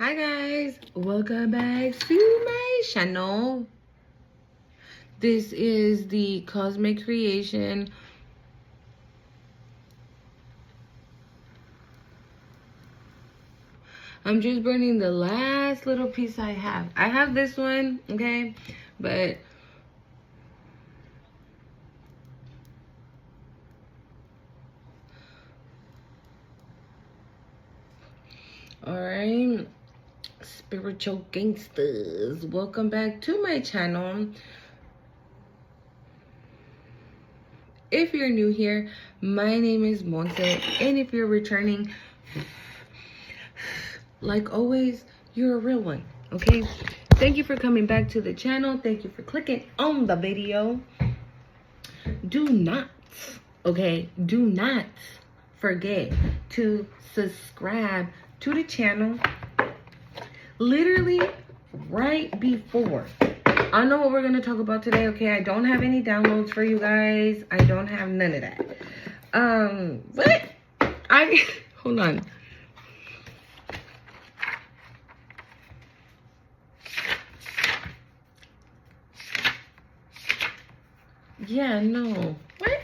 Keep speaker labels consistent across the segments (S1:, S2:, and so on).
S1: Hi guys, welcome back to my channel. This is the Cosmic Creation. I'm just burning the last little piece I have. I have this one, okay, but alright, spiritual gangsters, welcome back to my channel. If you're new here, my name is Monse, and if you're returning, like always, you're a real one, okay? Thank you for coming back to the channel. Thank you for clicking on the video. Do not forget to subscribe to the channel. Literally right before. I know what we're going to talk about today, okay? I don't have any downloads for you guys. I don't have none of that. Hold on. Yeah, no. What?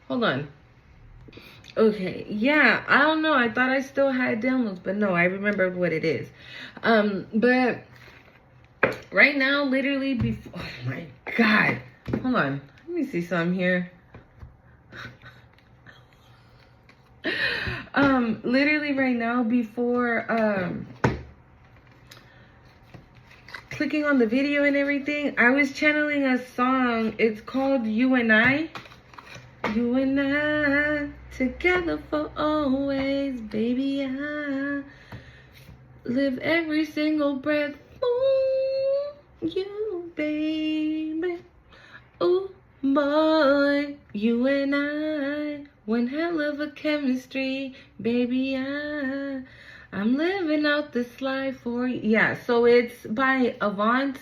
S1: Hold on. Okay, yeah, I don't know. I thought I still had downloads, but no, I remembered what it is. But right now, literally before, oh my God. Hold on. Let me see something here. Literally right now before, clicking on the video and everything, I was channeling a song. It's called You and I. You and I, together for always, baby. I live every single breath for you, baby. Oh boy, you and I, one hell of a chemistry, baby. I'm living out this life for you. Yeah, so it's by Avant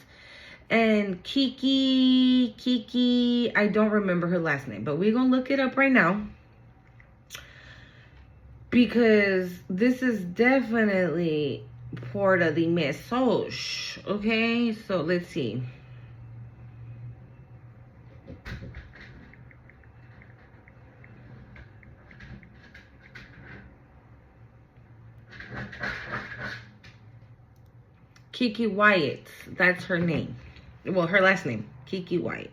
S1: and Kiki, I don't remember her last name, but we're gonna look it up right now because this is definitely por the message. Okay, so let's see. Kiki Wyatt, that's her name. Well, her last name, Kiki Wyatt.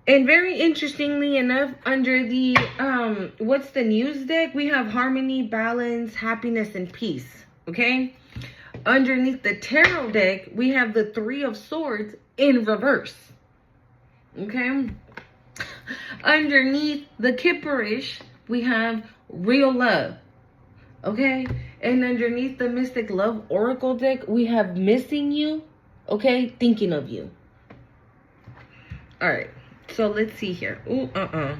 S1: And very interestingly enough, under the, what's the news deck? We have harmony, balance, happiness, and peace, okay? Underneath the tarot deck, we have the Three of Swords in reverse, okay? Underneath the Kipperish, we have real love, okay? And underneath the Mystic Love Oracle deck, we have missing you, okay? Thinking of you. All right. So let's see here. Ooh, that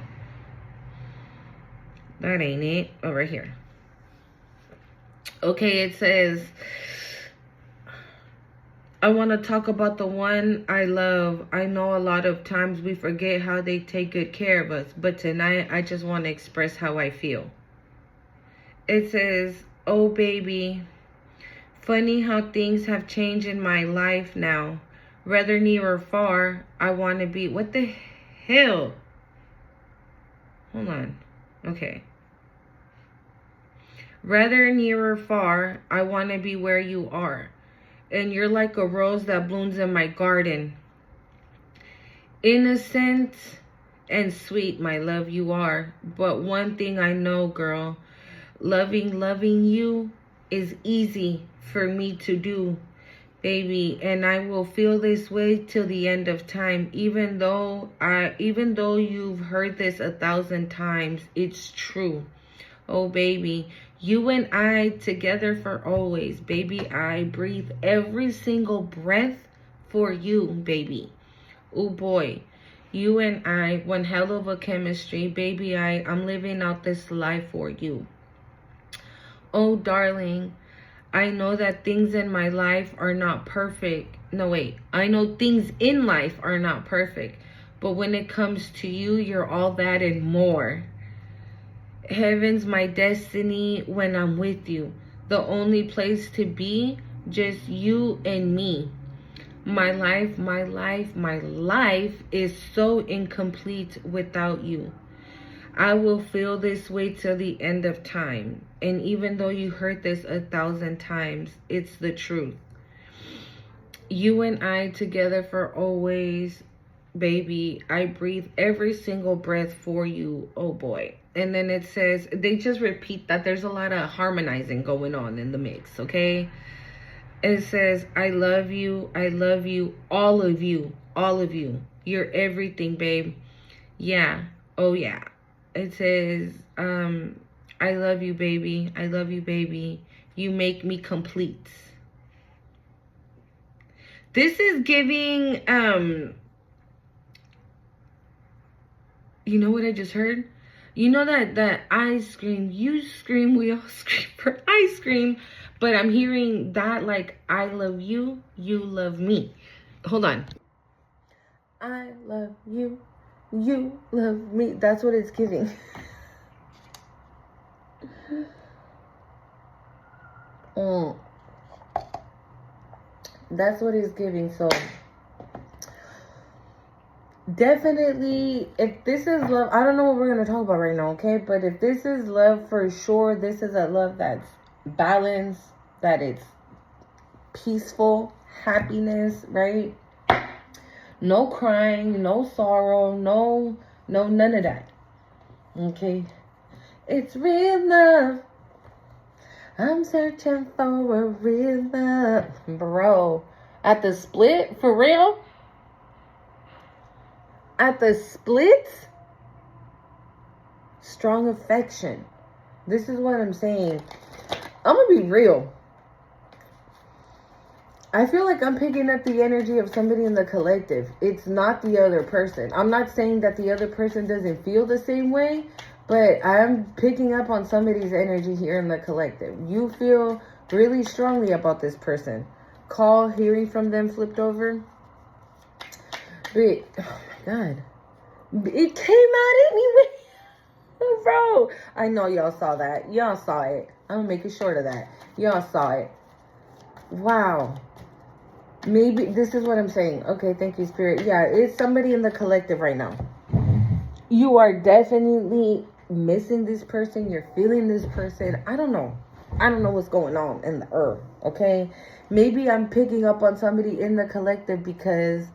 S1: ain't it. Oh, right here. Okay, it says, I want to talk about the one I love. I know a lot of times we forget how they take good care of us, but tonight I just want to express how I feel. It says, oh, baby, funny how things have changed in my life now. Whether near or far, I want to be... What the hell? Hold on. Okay. Whether near or far, I want to be where you are. And you're like a rose that blooms in my garden. Innocent and sweet, my love, you are. But one thing I know, girl. Loving you is easy for me to do, baby, and I will feel this way till the end of time. Even though you've heard this 1,000 times, it's true. Oh, baby, you and I together for always, baby. I breathe every single breath for you, baby. Oh boy, you and I, one hell of a chemistry, baby. I'm living out this life for you. Oh, darling, I know that things in my life are not perfect. No, wait. I know things in life are not perfect. But when it comes to you, you're all that and more. Heaven's my destiny when I'm with you. The only place to be, just you and me. My life, my life, my life is so incomplete without you. I will feel this way till the end of time. And even though you heard this 1,000 times, it's the truth. You and I together for always, baby. I breathe every single breath for you. Oh boy. And then it says, they just repeat that. There's a lot of harmonizing going on in the mix, okay? It says, I love you, all of you, all of you. You're everything, babe. Yeah, oh yeah. It says, I love you, baby. I love you, baby. You make me complete. This is giving, you know what I just heard? You know that I scream, you scream, we all scream for ice cream. But I'm hearing that like, I love you, you love me. Hold on. I love you, you love me. That's what it's giving. That's what it's giving. So definitely, if this is love, I don't know what we're going to talk about right now, okay? But if this is love, for sure, this is a love that's balanced, that it's peaceful, happiness, right? No crying, no sorrow, no, none of that. Okay? It's real love. I'm searching for a real love. Bro, at the split, for real? At the split? Strong affection. This is what I'm saying. I'm going to be real. I feel like I'm picking up the energy of somebody in the collective. It's not the other person. I'm not saying that the other person doesn't feel the same way, but I'm picking up on somebody's energy here in the collective. You feel really strongly about this person. Call, hearing from them flipped over. But, oh my God. It came out anyway. Bro, I know y'all saw that. Y'all saw it. I'm going to make it short of that. Y'all saw it. Wow. Maybe this is what I'm saying. Okay, thank you, Spirit. Yeah, it's somebody in the collective right now. You are definitely missing this person. You're feeling this person. I don't know. I don't know what's going on in the earth, okay? Maybe I'm picking up on somebody in the collective because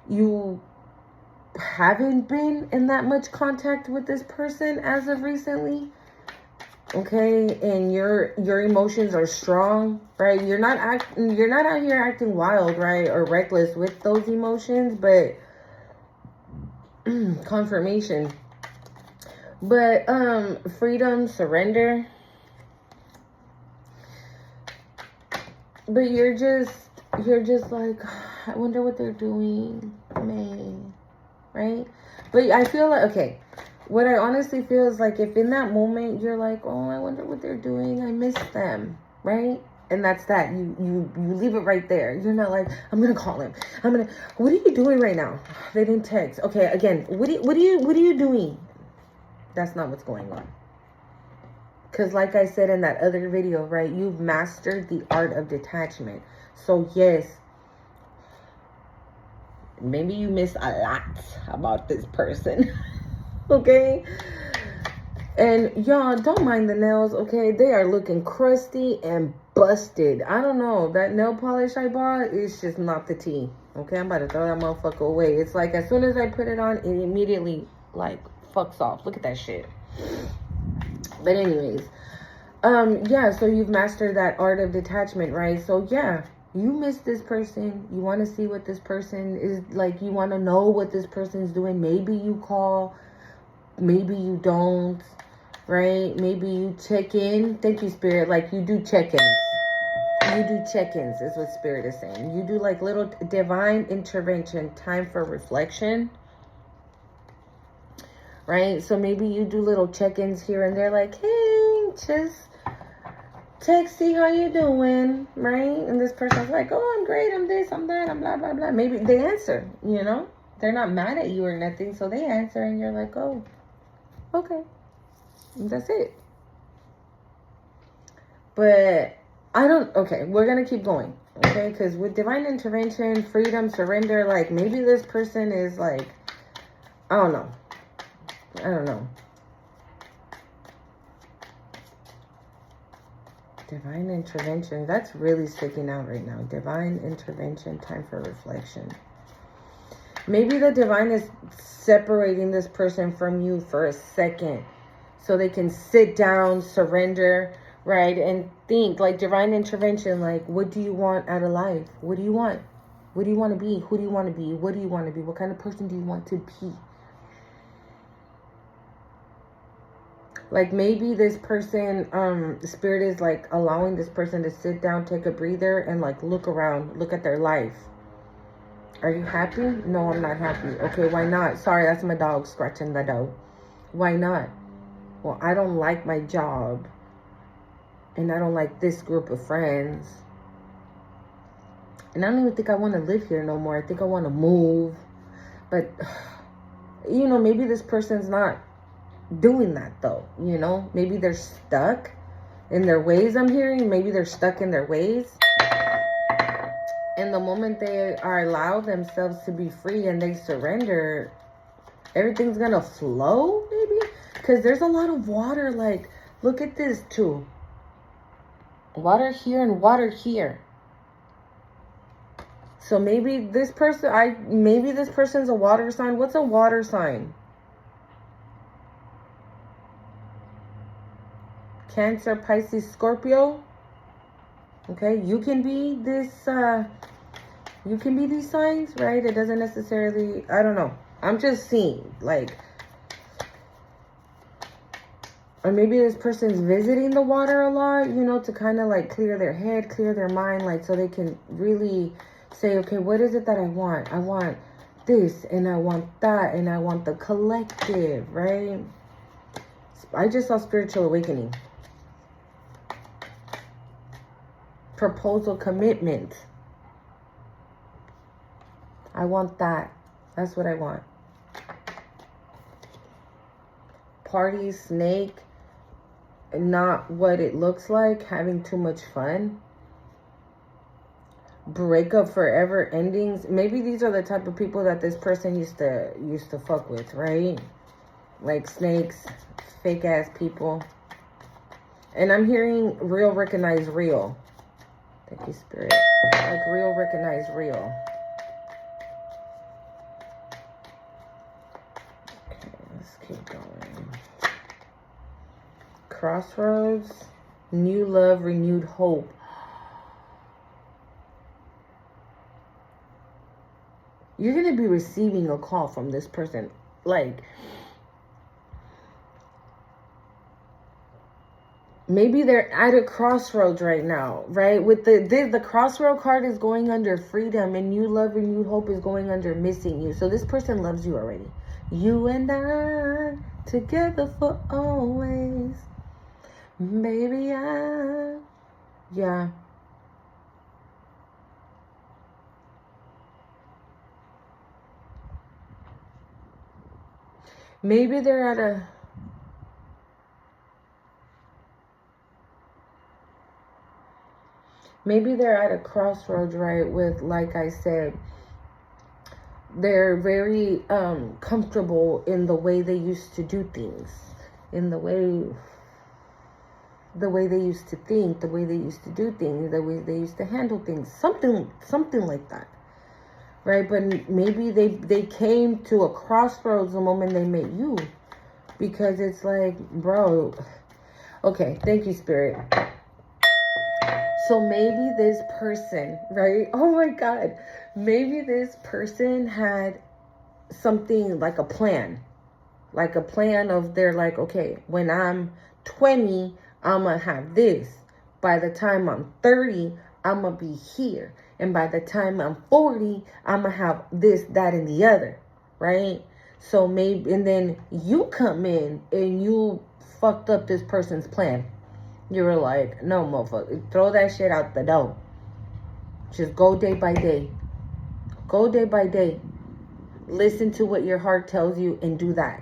S1: you haven't been in that much contact with this person as of recently. Okay, and your emotions are strong, right? You're not out here acting wild, right, or reckless with those emotions, but confirmation. But freedom, surrender. But you're just like, I wonder what they're doing, man, right? But I feel like, okay, what I honestly feel is like, if in that moment you're like, oh, I wonder what they're doing, I miss them, right? And that's that. You leave it right there. You're not like, I'm gonna call him. What are you doing right now? They didn't text. Okay, again, what are you doing? That's not what's going on. Because like I said in that other video, right, you've mastered the art of detachment. So yes, maybe you miss a lot about this person. Okay? And y'all, don't mind the nails, okay? They are looking crusty and busted. I don't know. That nail polish I bought is just not the tea. Okay? I'm about to throw that motherfucker away. It's like, as soon as I put it on, it immediately, like, fucks off. Look at that shit. But anyways, yeah, so you've mastered that art of detachment, right? So yeah, you miss this person. You want to see what this person is like. You want to know what this person's doing. Maybe you call, maybe you don't, right? Maybe you check in. Thank you, Spirit. Like, you do check-ins. You do check-ins is what Spirit is saying. You do like little divine intervention, time for reflection. Right? So maybe you do little check-ins here and there, like, hey, just text, see how you doing, right? And this person's like, oh, I'm great, I'm this, I'm that, I'm blah, blah, blah. Maybe they answer, you know? They're not mad at you or nothing, so they answer and you're like, oh, okay. And that's it. But Okay, we're going to keep going. Okay, because with divine intervention, freedom, surrender, like maybe this person is like, I don't know. I don't know. Divine intervention. That's really sticking out right now. Divine intervention, time for reflection. Maybe the divine is separating this person from you for a second so they can sit down, surrender, right? And think, like divine intervention, like what do you want out of life? What do you want? What do you want to be? Who do you want to be? What do you want to be? What kind of person do you want to be? Like maybe this person, spirit is like allowing this person to sit down, take a breather, and like look around, look at their life. Are you happy? No, I'm not happy. Okay, why not? Sorry, that's my dog scratching the door. Why not? Well, I don't like my job. And I don't like this group of friends. And I don't even think I want to live here no more. I think I want to move. But, you know, maybe this person's not doing that though. You know, maybe they're stuck in their ways. I'm hearing maybe they're stuck in their ways. And the moment they are allow themselves to be free and they surrender, everything's gonna flow, maybe. Because there's a lot of water. Like, look at this too. Water here and water here. So maybe this person, maybe this person's a water sign. What's a water sign? Cancer, Pisces, Scorpio. Okay, you can be this, you can be these signs, right? It doesn't necessarily, I don't know. I'm just seeing, like, or maybe this person's visiting the water a lot, you know, to kind of like clear their head, clear their mind, like so they can really say, okay, what is it that I want? I want this and I want that and I want the collective, right? I just saw spiritual awakening. Proposal, commitment. I want that. That's what I want. Party, snake, not what it looks like, having too much fun. Breakup, forever endings. Maybe these are the type of people that this person used to fuck with, right? Like snakes, fake ass people. And I'm hearing real recognize real. Thank you, Spirit. Like real recognize real. Okay, let's keep going. Crossroads, new love, renewed hope. You're going to be receiving a call from this person. Like, maybe they're at a crossroads right now, right? With the crossroad card is going under freedom, and new love, renewed hope is going under missing you. So this person loves you already. You and I together for always. Baby, yeah. Maybe they're at a... Maybe they're at a crossroads, right? With, like I said, they're very comfortable in the way they used to do things. In the way they used to think, the way they used to do things, the way they used to handle things. Something like that. Right? But maybe they came to a crossroads the moment they met you. Because it's like, bro... Okay, thank you, Spirit. So maybe this person, right? Oh my God. Maybe this person had something like a plan. Like a plan of they're like, okay, when I'm 20, I'm going to have this. By the time I'm 30, I'm going to be here. And by the time I'm 40, I'm going to have this, that, and the other. Right? So maybe, and then you come in and you fucked up this person's plan. You were like, no, motherfucker, throw that shit out the door. Just go day by day. Go day by day. Listen to what your heart tells you and do that.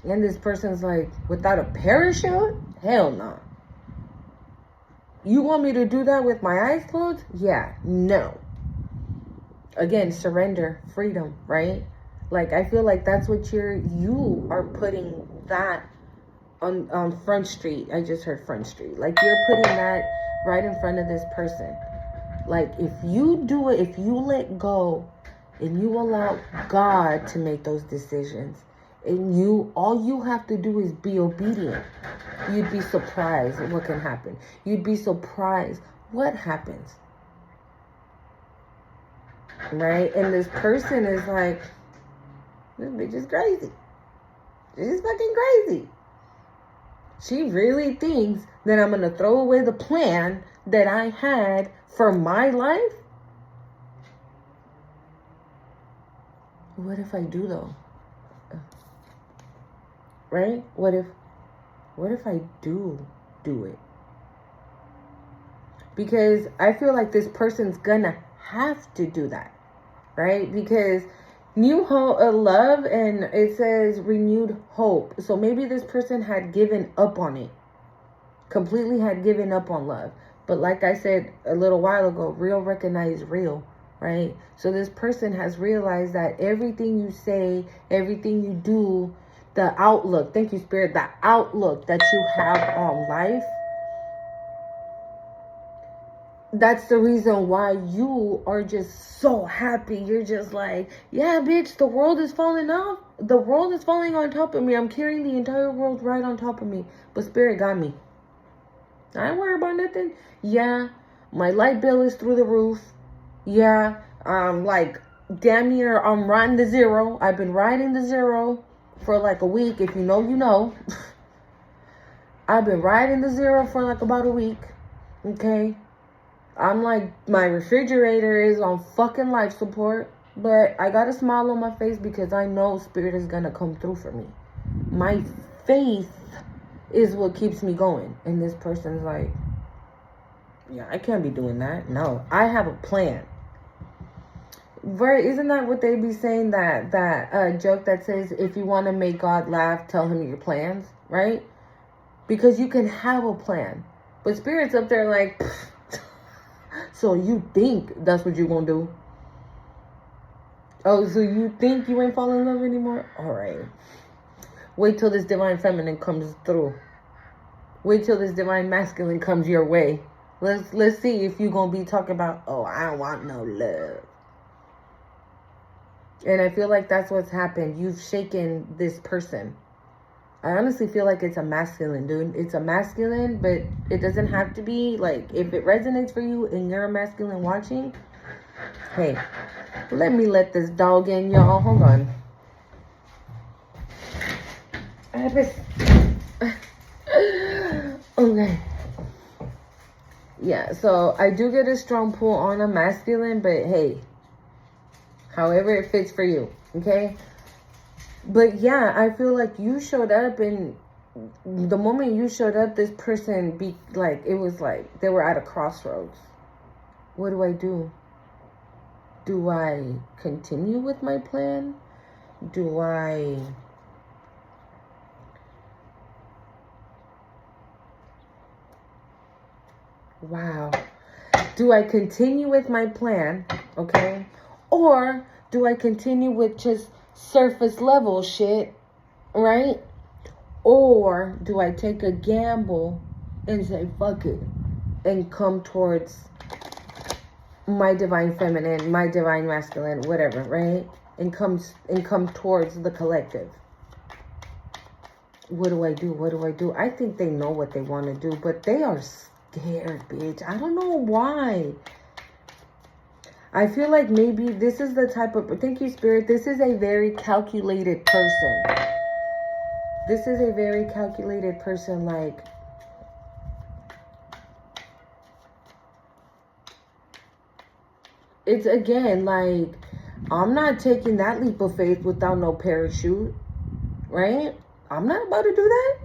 S1: And this person's like, without a parachute? Hell no. You want me to do that with my eyes closed? Yeah, no. Again, surrender, freedom, right? Like, I feel like that's what you are putting that on Front Street. I just heard Front Street. Like, you're putting that right in front of this person. Like, if you do it, if you let go and you allow God to make those decisions, and all you have to do is be obedient, you'd be surprised at what can happen. You'd be surprised what happens. Right? And this person is like, this bitch is crazy. She's fucking crazy. She really thinks that I'm going to throw away the plan that I had for my life? What if I do, though? Right? What if I do it? Because I feel like this person's gonna have to do that, right? Because new hope, love, and it says renewed hope. So maybe this person had given up on it, completely had given up on love. But like I said a little while ago, real recognize real, right? So this person has realized that everything you say, everything you do, the outlook, thank you, Spirit, the outlook that you have on life, that's the reason why you are just so happy. You're just like, yeah, bitch, the world is falling off. The world is falling on top of me. I'm carrying the entire world right on top of me. But Spirit got me. I ain't worried about nothing. Yeah, my light bill is through the roof. Yeah, like, damn near, I'm riding the zero. I've been riding the zero for like a week. If you know, you know. I've been riding the zero for like about a week. Okay. I'm like, my refrigerator is on fucking life support. But I got a smile on my face because I know Spirit is going to come through for me. My faith is what keeps me going. And this person's like, yeah, I can't be doing that. No, I have a plan. Right? Isn't that what they be saying? That joke that says, if you want to make God laugh, tell him your plans, right? Because you can have a plan. But Spirit's up there like, so you think that's what you're going to do? Oh, so you think you ain't falling in love anymore? All right. Wait till this divine feminine comes through. Wait till this divine masculine comes your way. Let's see if you're going to be talking about, oh, I don't want no love. And I feel like that's what's happened. You've shaken this person. I honestly feel like it's a masculine, dude. It's a masculine, but it doesn't have to be. Like, if it resonates for you and you're a masculine watching, hey, let me let this dog in, y'all. Hold on. Okay. Yeah, so I do get a strong pull on a masculine, but hey, however it fits for you, okay? But yeah, I feel like you showed up, and the moment you showed up, this person it was like they were at a crossroads. What do I do? Do I continue with my plan? Do I do I continue with my plan, okay? Or do I continue with just surface level shit, right? Or do I take a gamble and say fuck it and come towards my divine feminine, my divine masculine, whatever, right? And come towards the collective. What do I do? What do I do? I think they know what they want to do, but they are scared, bitch. I don't know why. I feel like maybe this is the type of, thank you, Spirit, this is a very calculated person. This is a very calculated person, like, it's again, like, I'm not taking that leap of faith without no parachute, right? I'm not about to do that.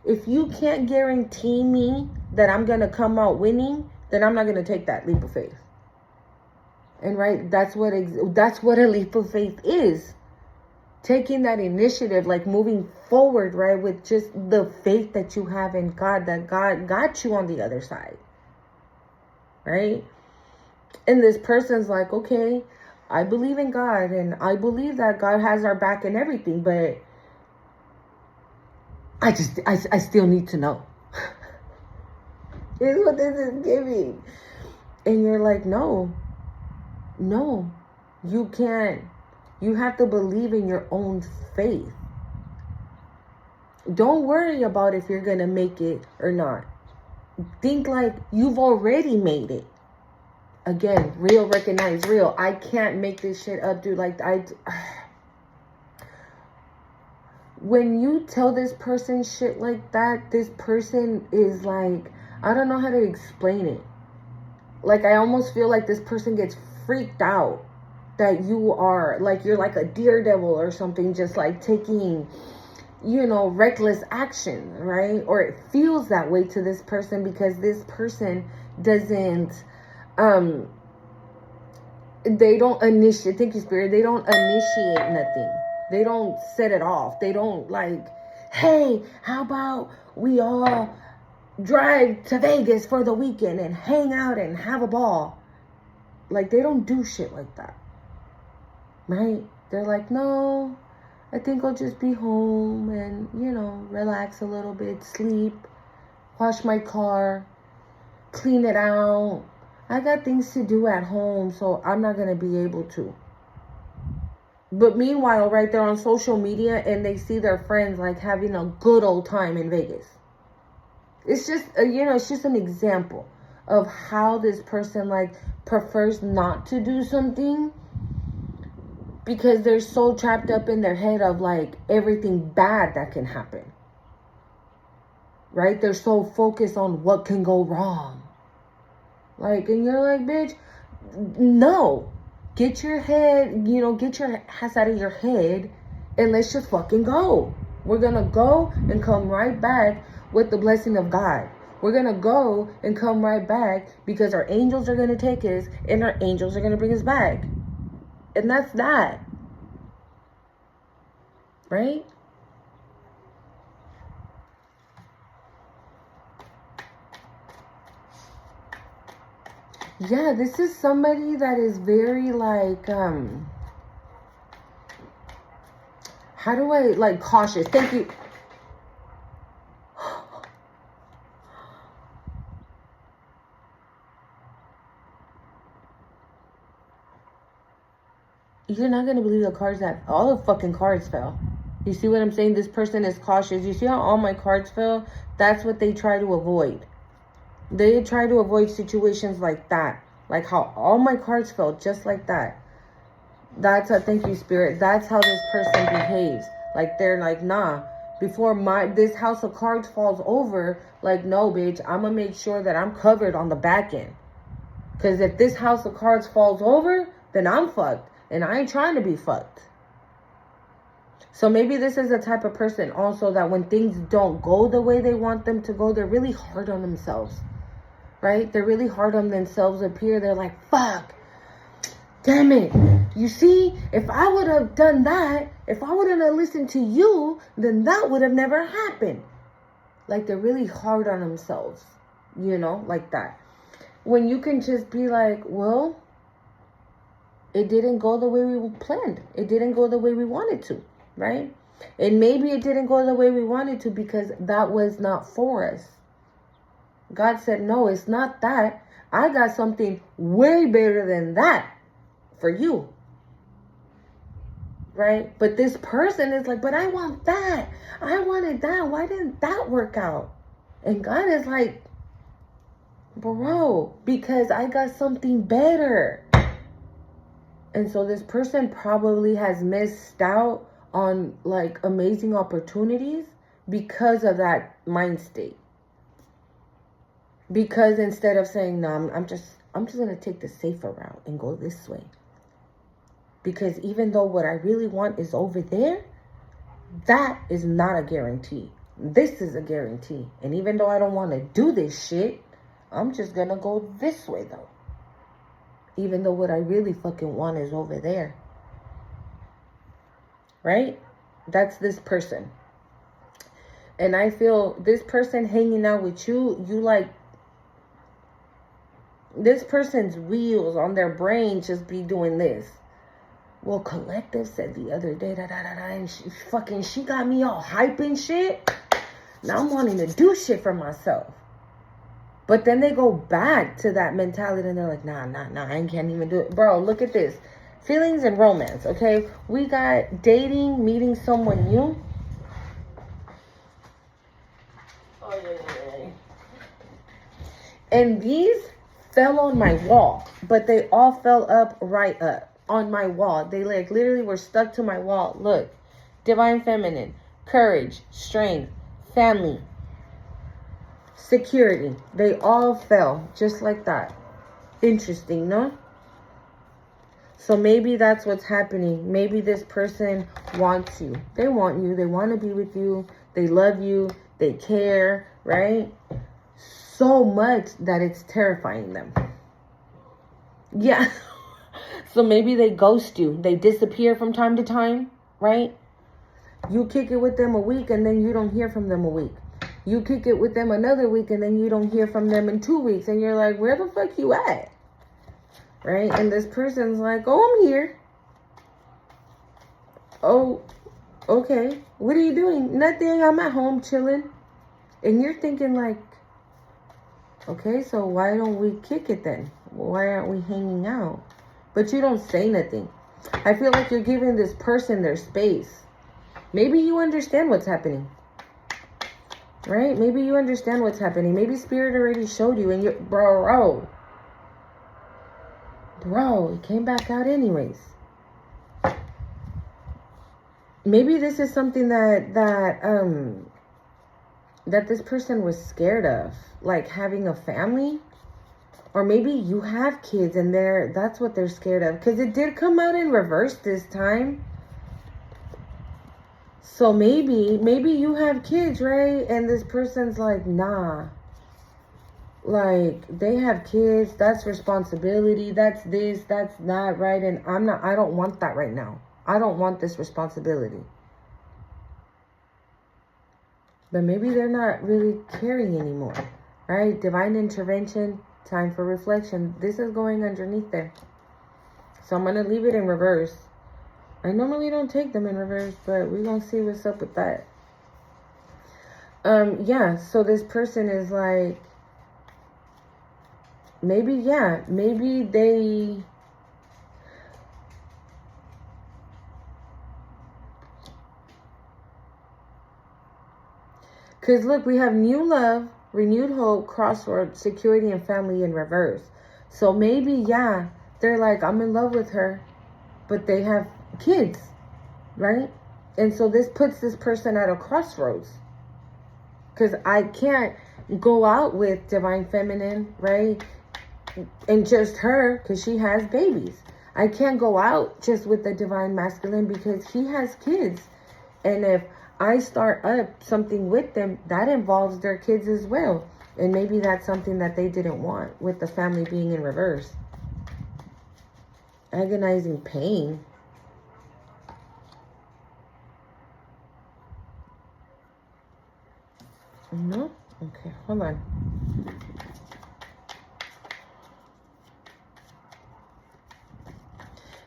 S1: If you can't guarantee me that I'm going to come out winning, then I'm not going to take that leap of faith. And right, that's what a leap of faith is. Taking that initiative, like moving forward, right, with just the faith that you have in God, that God got you on the other side. right? And this person's like, okay, I believe in God and I believe that God has our back and everything, but I still need to know. Here's what this is giving. And you're like, no, you can't. You have to believe in your own faith. Don't worry about if you're going to make it or not. Think like you've already made it. Again, real, recognize real. I can't make this shit up, dude. Like, when you tell this person shit like that, this person is like, I don't know how to explain it. Like, I almost feel like this person gets freaked out that you are, like, you're like a daredevil or something, just like taking, you know, reckless action, right? Or it feels that way to this person because this person doesn't, they don't initiate, thank you, Spirit, they don't initiate nothing. They don't set it off. They don't like, hey, how about we all drive to Vegas for the weekend and hang out and have a ball? Like, they don't do shit like that, right? They're like, no, I think I'll just be home and, you know, relax a little bit, sleep, wash my car, clean it out. I got things to do at home, so I'm not going to be able to. But meanwhile, right, they're on social media and they see their friends like having a good old time in Vegas. It's just, you know, it's just an example of how this person like prefers not to do something because they're so trapped up in their head of like everything bad that can happen. Right? They're so focused on what can go wrong. Like, and you're like, bitch, no. Get your head, you know, get your ass out of your head and let's just fucking go. We're going to go and come right back with the blessing of God. We're going to go and come right back because our angels are going to take us and our angels are going to bring us back. And that's that. Right? Yeah, this is somebody that is very like, how do I, like, cautious. Thank you. You're not going to believe the cards that, all the fucking cards fell. You see what I'm saying? This person is cautious. You see how all my cards fell? That's what they try to avoid. They try to avoid situations like that. Like how all my cards fell just like that. That's a, thank you, Spirit. That's how this person behaves. Like they're like, nah, before this house of cards falls over, like, no, bitch, I'm going to make sure that I'm covered on the back end. Because if this house of cards falls over, then I'm fucked. And I ain't trying to be fucked. So maybe this is the type of person also that when things don't go the way they want them to go, they're really hard on themselves. Right? They're really hard on themselves up here. They're like, fuck. Damn it. You see, if I would have done that, if I wouldn't have listened to you, then that would have never happened. Like they're really hard on themselves. You know, like that. When you can just be like, well, it didn't go the way we planned. It didn't go the way we wanted to. Right? And maybe it didn't go the way we wanted to because that was not for us. God said, no, it's not that. I got something way better than that for you. Right? But this person is like, but I want that. I wanted that. Why didn't that work out? And God is like, bro, because I got something better. And so this person probably has missed out on like amazing opportunities because of that mind state. Because instead of saying, no, I'm just going to take the safer route and go this way. Because even though what I really want is over there, that is not a guarantee. This is a guarantee. And even though I don't want to do this shit, I'm just going to go this way though. Even though what I really fucking want is over there. Right? That's this person. And I feel this person hanging out with you, you like, This person's wheels on their brain just be doing this. Well, Collective said the other day, and she got me all hype and shit. Now I'm wanting to do shit for myself. But then they go back to that mentality and they're like, nah, I can't even do it. Bro, look at this. Feelings and romance, okay? We got dating, meeting someone new. Oh, yeah. And these fell on my wall, but they all fell up right up on my wall. They like literally were stuck to my wall. Look, divine feminine, courage, strength, family, security. They all fell just like that. Interesting, no? So maybe that's what's happening. Maybe this person wants you. They want you. They want to be with you. They love you. They care, right? So much that it's terrifying them. Yeah. So maybe they ghost you. They disappear from time to time, right? You kick it with them a week and then you don't hear from them a week. You kick it with them another week and then you don't hear from them in 2 weeks. And you're like, where the fuck you at? Right? And this person's like, oh, I'm here. Oh, okay. What are you doing? Nothing. I'm at home chilling. And you're thinking like, okay, so why don't we kick it then? Why aren't we hanging out? But you don't say nothing. I feel like you're giving this person their space. Maybe you understand what's happening. Right? Maybe you understand what's happening. Maybe Spirit already showed you and you're, bro, it came back out anyways. Maybe this is something that this person was scared of, like having a family. Or maybe you have kids and that's what they're scared of. Because it did come out in reverse this time. So maybe you have kids, right? And this person's like, nah. Like, they have kids. That's responsibility. That's this. That's that, right? And I don't want that right now. I don't want this responsibility. But maybe they're not really caring anymore, right? Divine intervention, time for reflection. This is going underneath there. So I'm going to leave it in reverse. I normally don't take them in reverse, but we're going to see what's up with that. Yeah, so this person is like, maybe they... Because look, we have new love, renewed hope, crossroad, security, and family in reverse. So maybe, yeah, they're like, I'm in love with her, but they have kids, right? And so this puts this person at a crossroads. Because I can't go out with divine feminine, right? And just her, because she has babies. I can't go out just with the divine masculine because he has kids. And if I start up something with them, that involves their kids as well. And maybe that's something that they didn't want with the family being in reverse. Agonizing pain. No? Okay, hold on.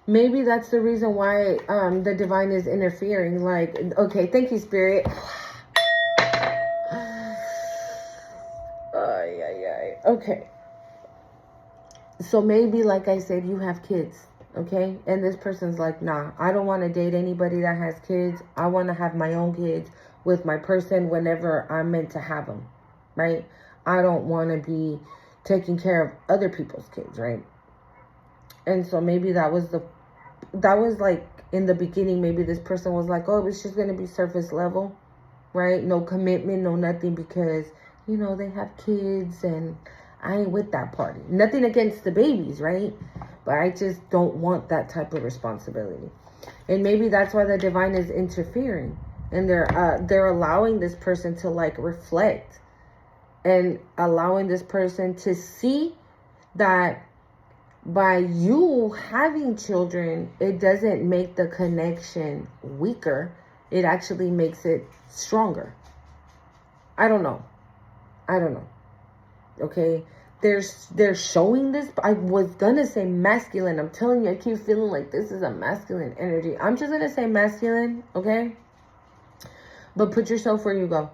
S1: Maybe that's the reason why the divine is interfering. Like, okay, thank you, Spirit. Okay. So maybe, like I said, you have kids, okay? And this person's like, nah, I don't want to date anybody that has kids. I want to have my own kids with my person whenever I'm meant to have them, right? I don't want to be taking care of other people's kids, right? And so maybe that was like in the beginning, maybe this person was like, oh, it's just going to be surface level, right? No commitment, no nothing, because, you know, they have kids and I ain't with that party. Nothing against the babies, right? But I just don't want that type of responsibility. And maybe that's why the divine is interfering. And they're allowing this person to like reflect and allowing this person to see that by you having children, it doesn't make the connection weaker. It actually makes it stronger. I don't know. Okay. they're showing this. I was gonna say masculine. I'm telling you, I keep feeling like this is a masculine energy. I'm just gonna say masculine, okay? But put yourself where you go.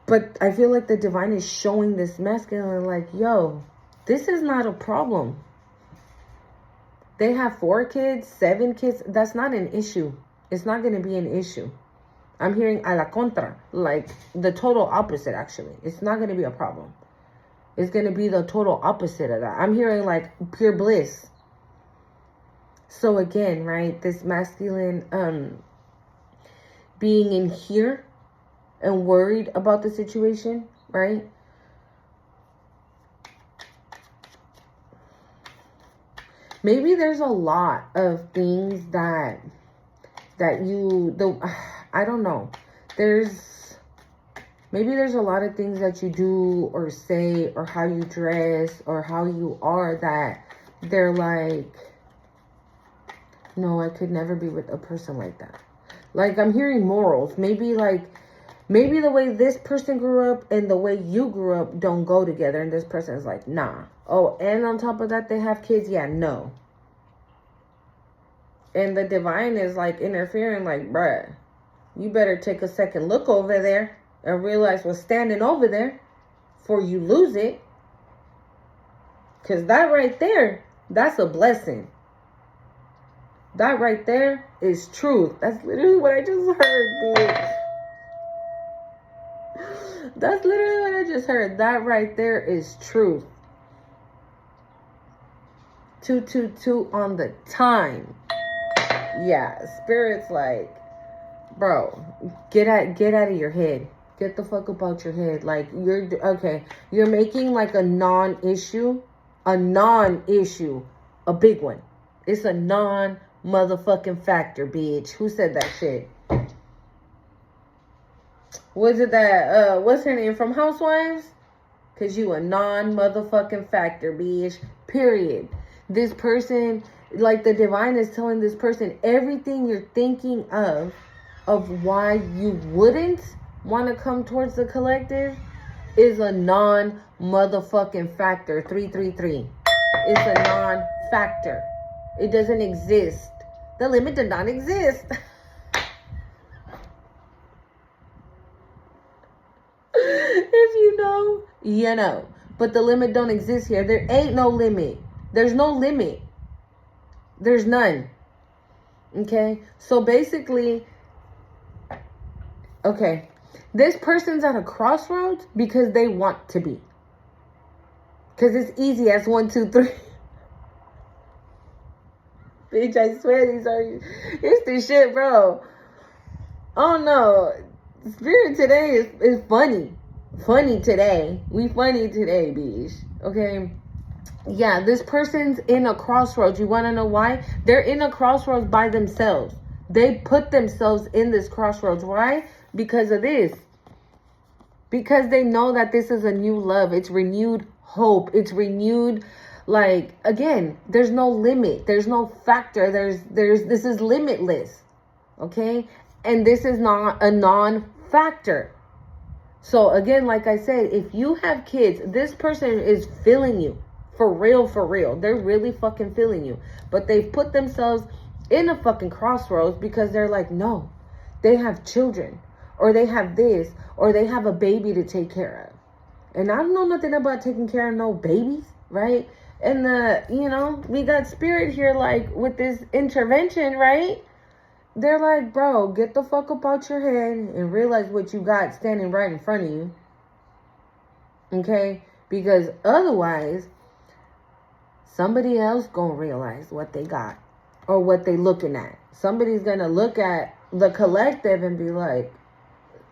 S1: But I feel like the divine is showing this masculine like, yo, this is not a problem. They have 4 kids, 7 kids. That's not an issue. It's not going to be an issue. I'm hearing a la contra, like the total opposite, actually. It's not going to be a problem. It's going to be the total opposite of that. I'm hearing like pure bliss. So again, right, this masculine being in here and worried about the situation, right? Maybe there's a lot of things that I don't know. Maybe there's a lot of things that you do or say or how you dress or how you are that they're like, no, I could never be with a person like that. Like, I'm hearing morals. Maybe the way this person grew up and the way you grew up don't go together. And this person is like, nah. Oh, and on top of that, they have kids? Yeah, no. And the divine is like interfering like, bruh, you better take a second look over there and realize what's standing over there before you lose it. Because that right there, that's a blessing. That right there is truth. That's literally what I just heard, bitch. That's literally what I just heard. That right there is truth. 222 on the time. Yeah, Spirit's like, bro, get out of your head. Get the fuck up out your head. Like, you're making like a non-issue, a big one. It's a non-motherfucking factor, bitch. Who said that shit? Was it that, what's her name from Housewives? Because you a non-motherfucking factor, bitch. Period. This person, like the divine is telling this person, everything you're thinking of why you wouldn't want to come towards the collective is a non-motherfucking factor. 333. It's a non-factor. It doesn't exist. The limit does not exist. If you know, you know. But the limit don't exist here. There ain't no limit. There's no limit. There's none. Okay? So basically, okay, this person's at a crossroads because they want to be. Because it's easy as 1, 2, 3. Bitch, I swear it's the shit, bro. Oh no. Spirit today is funny. Funny today. We funny today, bitch. Okay? Yeah, this person's in a crossroads. You want to know why? They're in a crossroads by themselves. They put themselves in this crossroads. Why? Because of this. Because they know that this is a new love. It's renewed hope. It's renewed, like, again, there's no limit. There's no factor. This is limitless. Okay? And this is not a non-factor. So again, like I said, if you have kids, this person is feeling you. For real, for real. They're really fucking feeling you. But they've put themselves in a fucking crossroads because they're like, no, they have children. Or they have this. Or they have a baby to take care of. And I don't know nothing about taking care of no babies, right? And we got Spirit here, like, with this intervention, right? They're like, bro, get the fuck up out your head and realize what you got standing right in front of you. Okay? Because otherwise, somebody else gonna realize what they got or what they looking at. Somebody's gonna look at the collective and be like,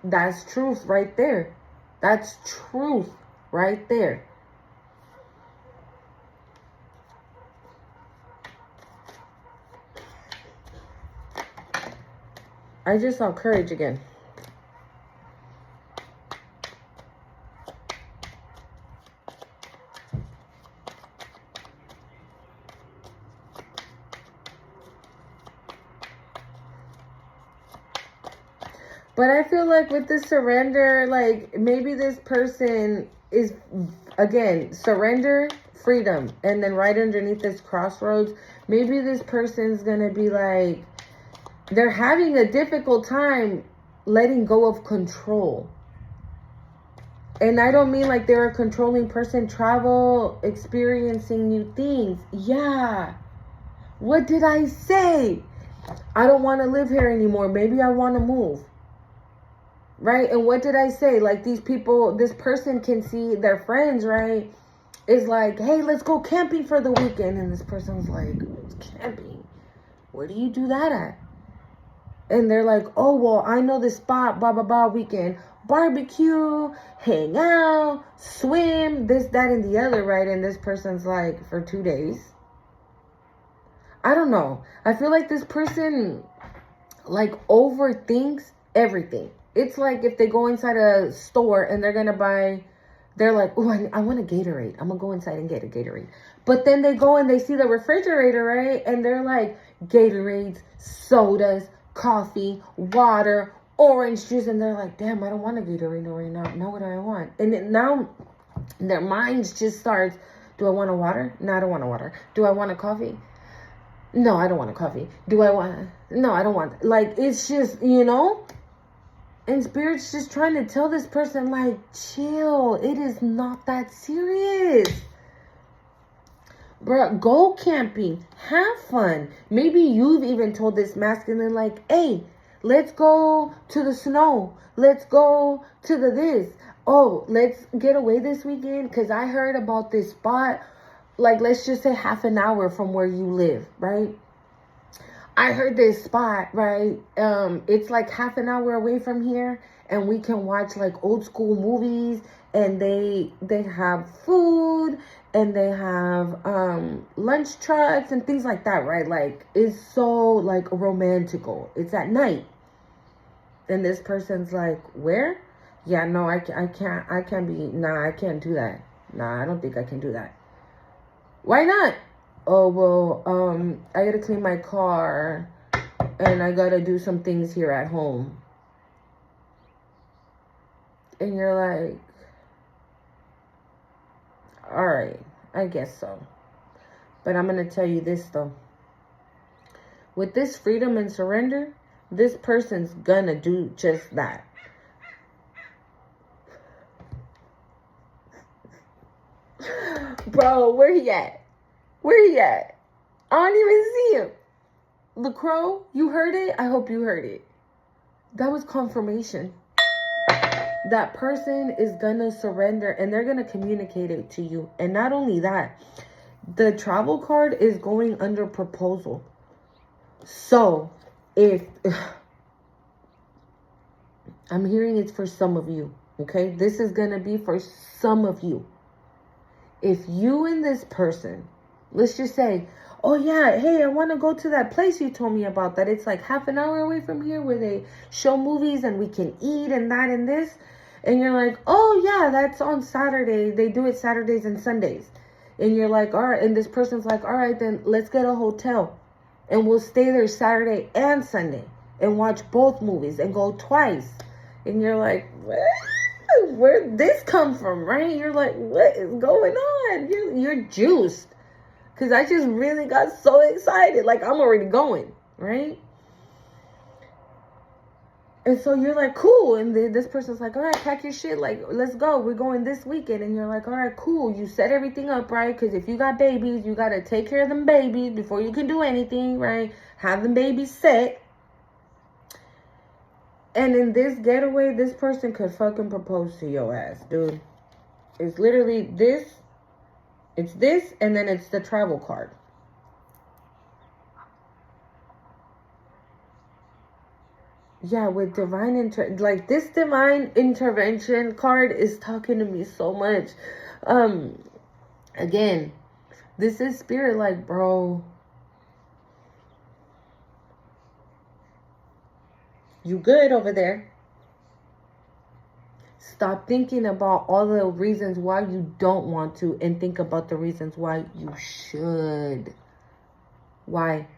S1: that's truth right there. That's truth right there. I just saw courage again. But I feel like with this surrender, like, maybe this person is, again, surrender, freedom. And then right underneath this crossroads, maybe this person's going to be like, they're having a difficult time letting go of control. And I don't mean like they're a controlling person. Travel, experiencing new things. Yeah. What did I say? I don't want to live here anymore. Maybe I want to move. Right? And what did I say? Like these people, this person can see their friends, right? Is like, hey, let's go camping for the weekend. And this person's like, camping? Where do you do that at? And they're like, oh, well, I know this spot, blah, blah, blah, weekend. Barbecue, hang out, swim, this, that, and the other, right? And this person's like, for 2 days. I don't know. I feel like this person, like, overthinks everything. It's like if they go inside a store and they're going to buy, they're like, oh, I want a Gatorade. I'm going to go inside and get a Gatorade. But then they go and they see the refrigerator, right? And they're like, Gatorades, sodas, coffee, water, orange juice. And they're like, damn, I don't want a Gatorade right now. Now what do I want? And then now their minds just starts, do I want a water? No, I don't want a water. Do I want a coffee? No, I don't want a coffee. Do I want? No, I don't want. Like, it's just, you know? And Spirit's just trying to tell this person, like, chill. It is not that serious. Bruh, go camping. Have fun. Maybe you've even told this masculine, like, hey, let's go to the snow. Let's go to the this. Oh, let's get away this weekend. Because I heard about this spot. Like, let's just say half an hour from where you live, right? I heard this spot, right? It's like half an hour away from here, and we can watch like old school movies, and they have food, and they have lunch trucks and things like that, right? Like, it's so like romantical. It's at night, and this person's like, where? Yeah, no, I can't be. Nah, I can't do that. Nah, I don't think I can do that. Why not? Oh, well, I gotta clean my car and I gotta do some things here at home. And you're like, all right, I guess so. But I'm gonna tell you this though. With this freedom and surrender, this person's gonna do just that. Bro, where he at? Where he at? I don't even see him. The crow, you heard it? I hope you heard it. That was confirmation. That person is gonna surrender and they're gonna communicate it to you. And not only that, the travel card is going under proposal. So, if I'm hearing it's for some of you, okay? This is gonna be for some of you. If you and this person, let's just say, oh yeah, hey, I want to go to that place you told me about, that it's like half an hour away from here where they show movies and we can eat and that and this. And you're like, oh yeah, that's on Saturday. They do it Saturdays and Sundays. And you're like, all right. And this person's like, all right, then let's get a hotel. And we'll stay there Saturday and Sunday and watch both movies and go twice. And you're like, where'd this come from, right? You're like, what is going on? You're juiced. Because I just really got so excited. Like, I'm already going, right? And so you're like, cool. And then this person's like, all right, pack your shit. Like, let's go. We're going this weekend. And you're like, all right, cool. You set everything up, right? Because if you got babies, you got to take care of them babies before you can do anything, right? Have them babies set. And in this getaway, this person could fucking propose to your ass, dude. It's literally this. It's this, and then it's the travel card. Yeah, with like this divine intervention card is talking to me so much. Again, this is spirit, like, bro, you good over there? Stop thinking about all the reasons why you don't want to and think about the reasons why you should. Why?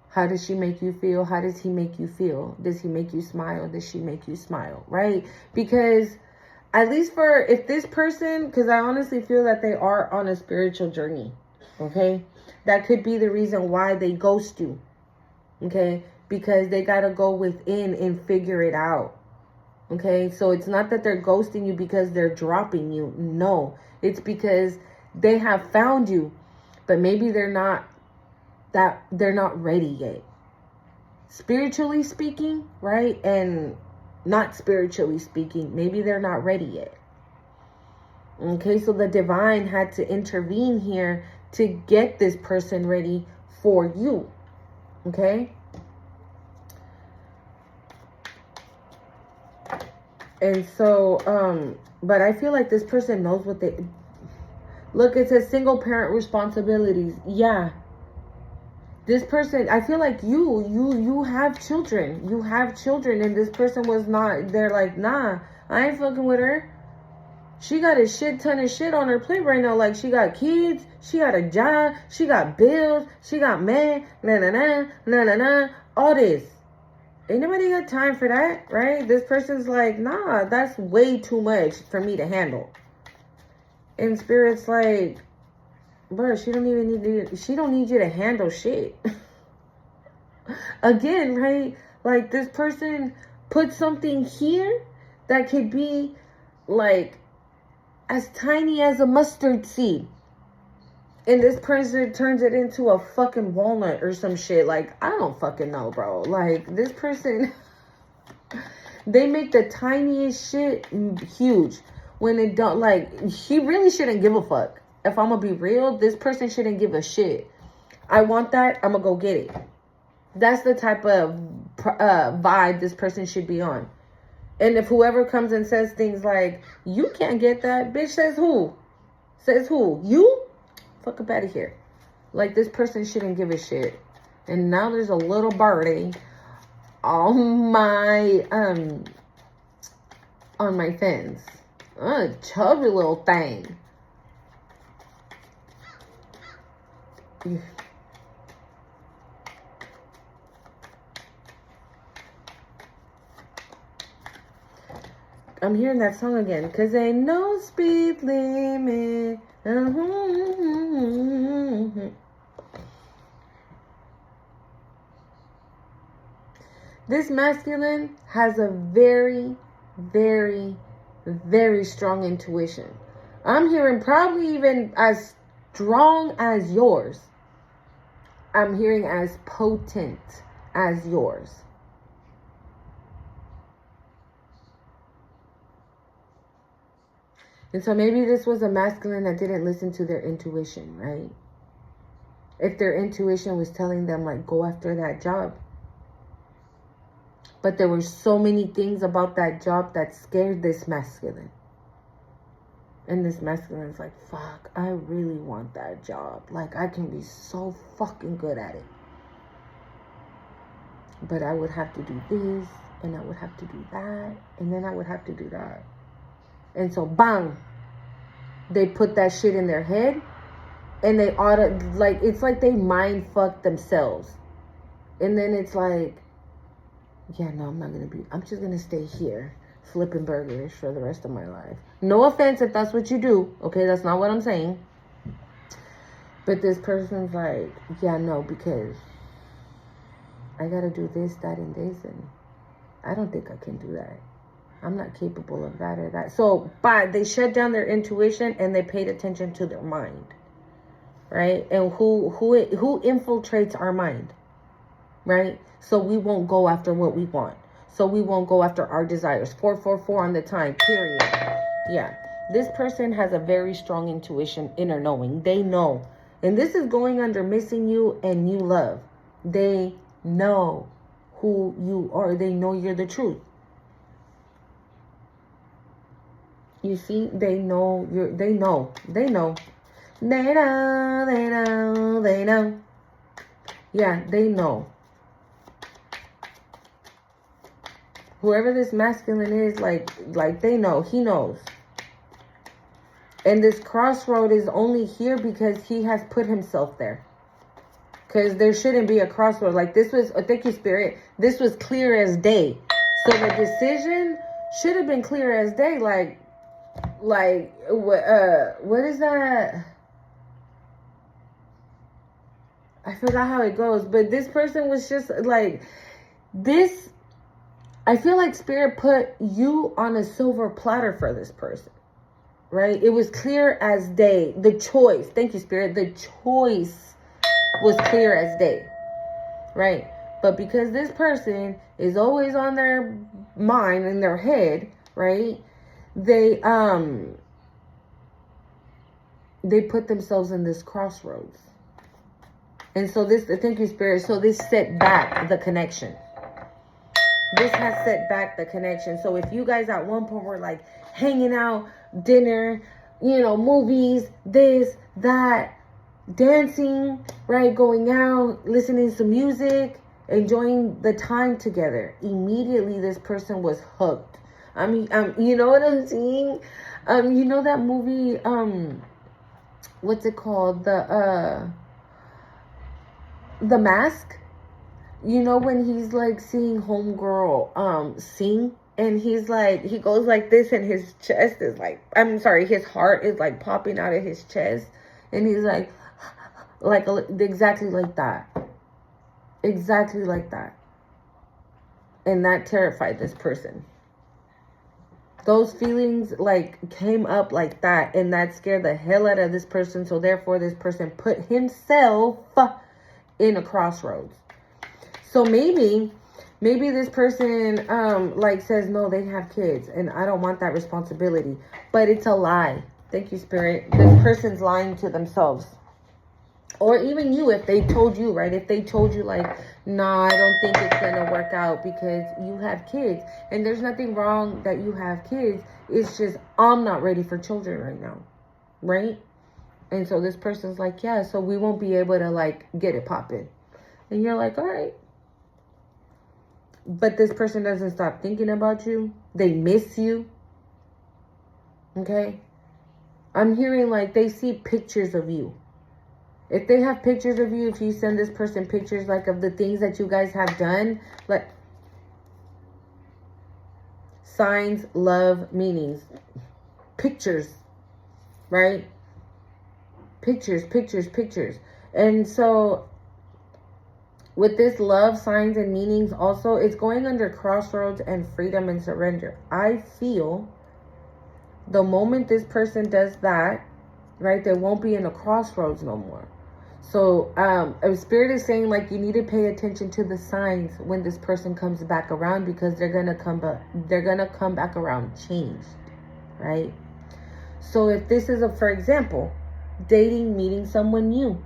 S1: How does she make you feel? How does he make you feel? Does he make you smile? Does she make you smile? Right? Because at least for if this person, because I honestly feel that they are on a spiritual journey, okay? That could be the reason why they ghost you, okay? Because they got to go within and figure it out, okay? So it's not that they're ghosting you because they're dropping you. No, it's because they have found you, but maybe they're not ready yet. Spiritually speaking, right? And not spiritually speaking, maybe they're not ready yet. Okay, so the divine had to intervene here to get this person ready for you. Okay? And so, but I feel like this person knows what they... Look, it says single parent responsibilities. Yeah. This person, I feel like you have children. You have children, and this person was not, they're like, nah, I ain't fucking with her. She got a shit ton of shit on her plate right now. Like, she got kids, she got a job, she got bills, she got men, all this. Ain't nobody got time for that, right? This person's like, nah, that's way too much for me to handle. And Spirit's like, bro, she don't need you to handle shit. Again, right? Like, this person put something here that could be like as tiny as a mustard seed. And this person turns it into a fucking walnut or some shit. Like, I don't fucking know, bro. Like, this person, they make the tiniest shit huge. When it don't, like, he really shouldn't give a fuck. If I'm gonna be real, this person shouldn't give a shit. I want that, I'm gonna go get it. That's the type of vibe this person should be on. And if whoever comes and says things like, you can't get that, bitch, says who? Says who? You? Fuck up out of here. Like, this person shouldn't give a shit. And now there's a little birdie on my fence. A chubby little thing. I'm hearing that song again. 'Cause ain't no speed limit. This masculine has a very, very, very strong intuition. I'm hearing probably even as strong as yours. I'm hearing as potent as yours. And so maybe this was a masculine that didn't listen to their intuition, right? If their intuition was telling them, like, go after that job. But there were so many things about that job that scared this masculine. And this masculine's like, fuck, I really want that job. Like, I can be so fucking good at it. But I would have to do this, and I would have to do that, and then I would have to do that. And so, bang, they put that shit in their head, and they like, it's like they mind fuck themselves. And then it's like, yeah, no, I'm just gonna stay here flipping burgers for the rest of my life. No offense if that's what you do, okay? That's not what I'm saying. But this person's like, yeah, no, because I gotta do this, that, and this, and I don't think I can do that. I'm not capable of that or that. So, but they shut down their intuition and they paid attention to their mind, right? And who infiltrates our mind, right? So we won't go after what we want. So we won't go after our desires. 444 on the time, period. Yeah. This person has a very strong intuition, inner knowing. They know. And this is going under missing you and new love. They know who you are. They know you're the truth. You see, they know. Yeah, they know. Whoever this masculine is, like they know. He knows. And this crossroad is only here because he has put himself there. Because there shouldn't be a crossroad. Like, this was, thank you, Spirit. This was clear as day. So the decision should have been clear as day. Like, like, what is that? I forgot how it goes, but this person was just like, this, I feel like Spirit put you on a silver platter for this person, right? It was clear as day. The choice, thank you, Spirit, the choice was clear as day, right? But because this person is always on their mind, in their head, right? They put themselves in this crossroads. And so this, thank you, Spirit. So this set back the connection. This has set back the connection. So if you guys at one point were like hanging out, dinner, movies, this, that, dancing, right? Going out, listening to music, enjoying the time together. Immediately this person was hooked. I mean, you know what I'm saying? You know that movie, what's it called? The Mask. You know when he's like seeing homegirl sing, and he's like, he goes like this, and his chest is like, I'm sorry, his heart is like popping out of his chest, and he's like exactly like that. Exactly like that. And that terrified this person. Those feelings like came up like that, and that scared the hell out of this person. So therefore this person put himself in a crossroads. So maybe this person like says, no, they have kids and I don't want that responsibility. But it's a lie. Thank you, Spirit. This person's lying to themselves. Or even you, if they told you, right? If they told you like, nah, I don't think it's going to work out because you have kids. And there's nothing wrong that you have kids. It's just, I'm not ready for children right now. Right? And so this person's like, yeah, so we won't be able to like get it popping. And you're like, all right. But this person doesn't stop thinking about you. They miss you. Okay? I'm hearing like they see pictures of you. If they have pictures of you, if you send this person pictures like of the things that you guys have done, like signs, love, meanings, pictures, right? Pictures. And so with this love, signs, and meanings also, it's going under crossroads and freedom and surrender. I feel the moment this person does that, right, they won't be in a crossroads no more. So Spirit is saying like you need to pay attention to the signs when this person comes back around, because they're gonna come back around changed, right? So if this is for example, dating, meeting someone new.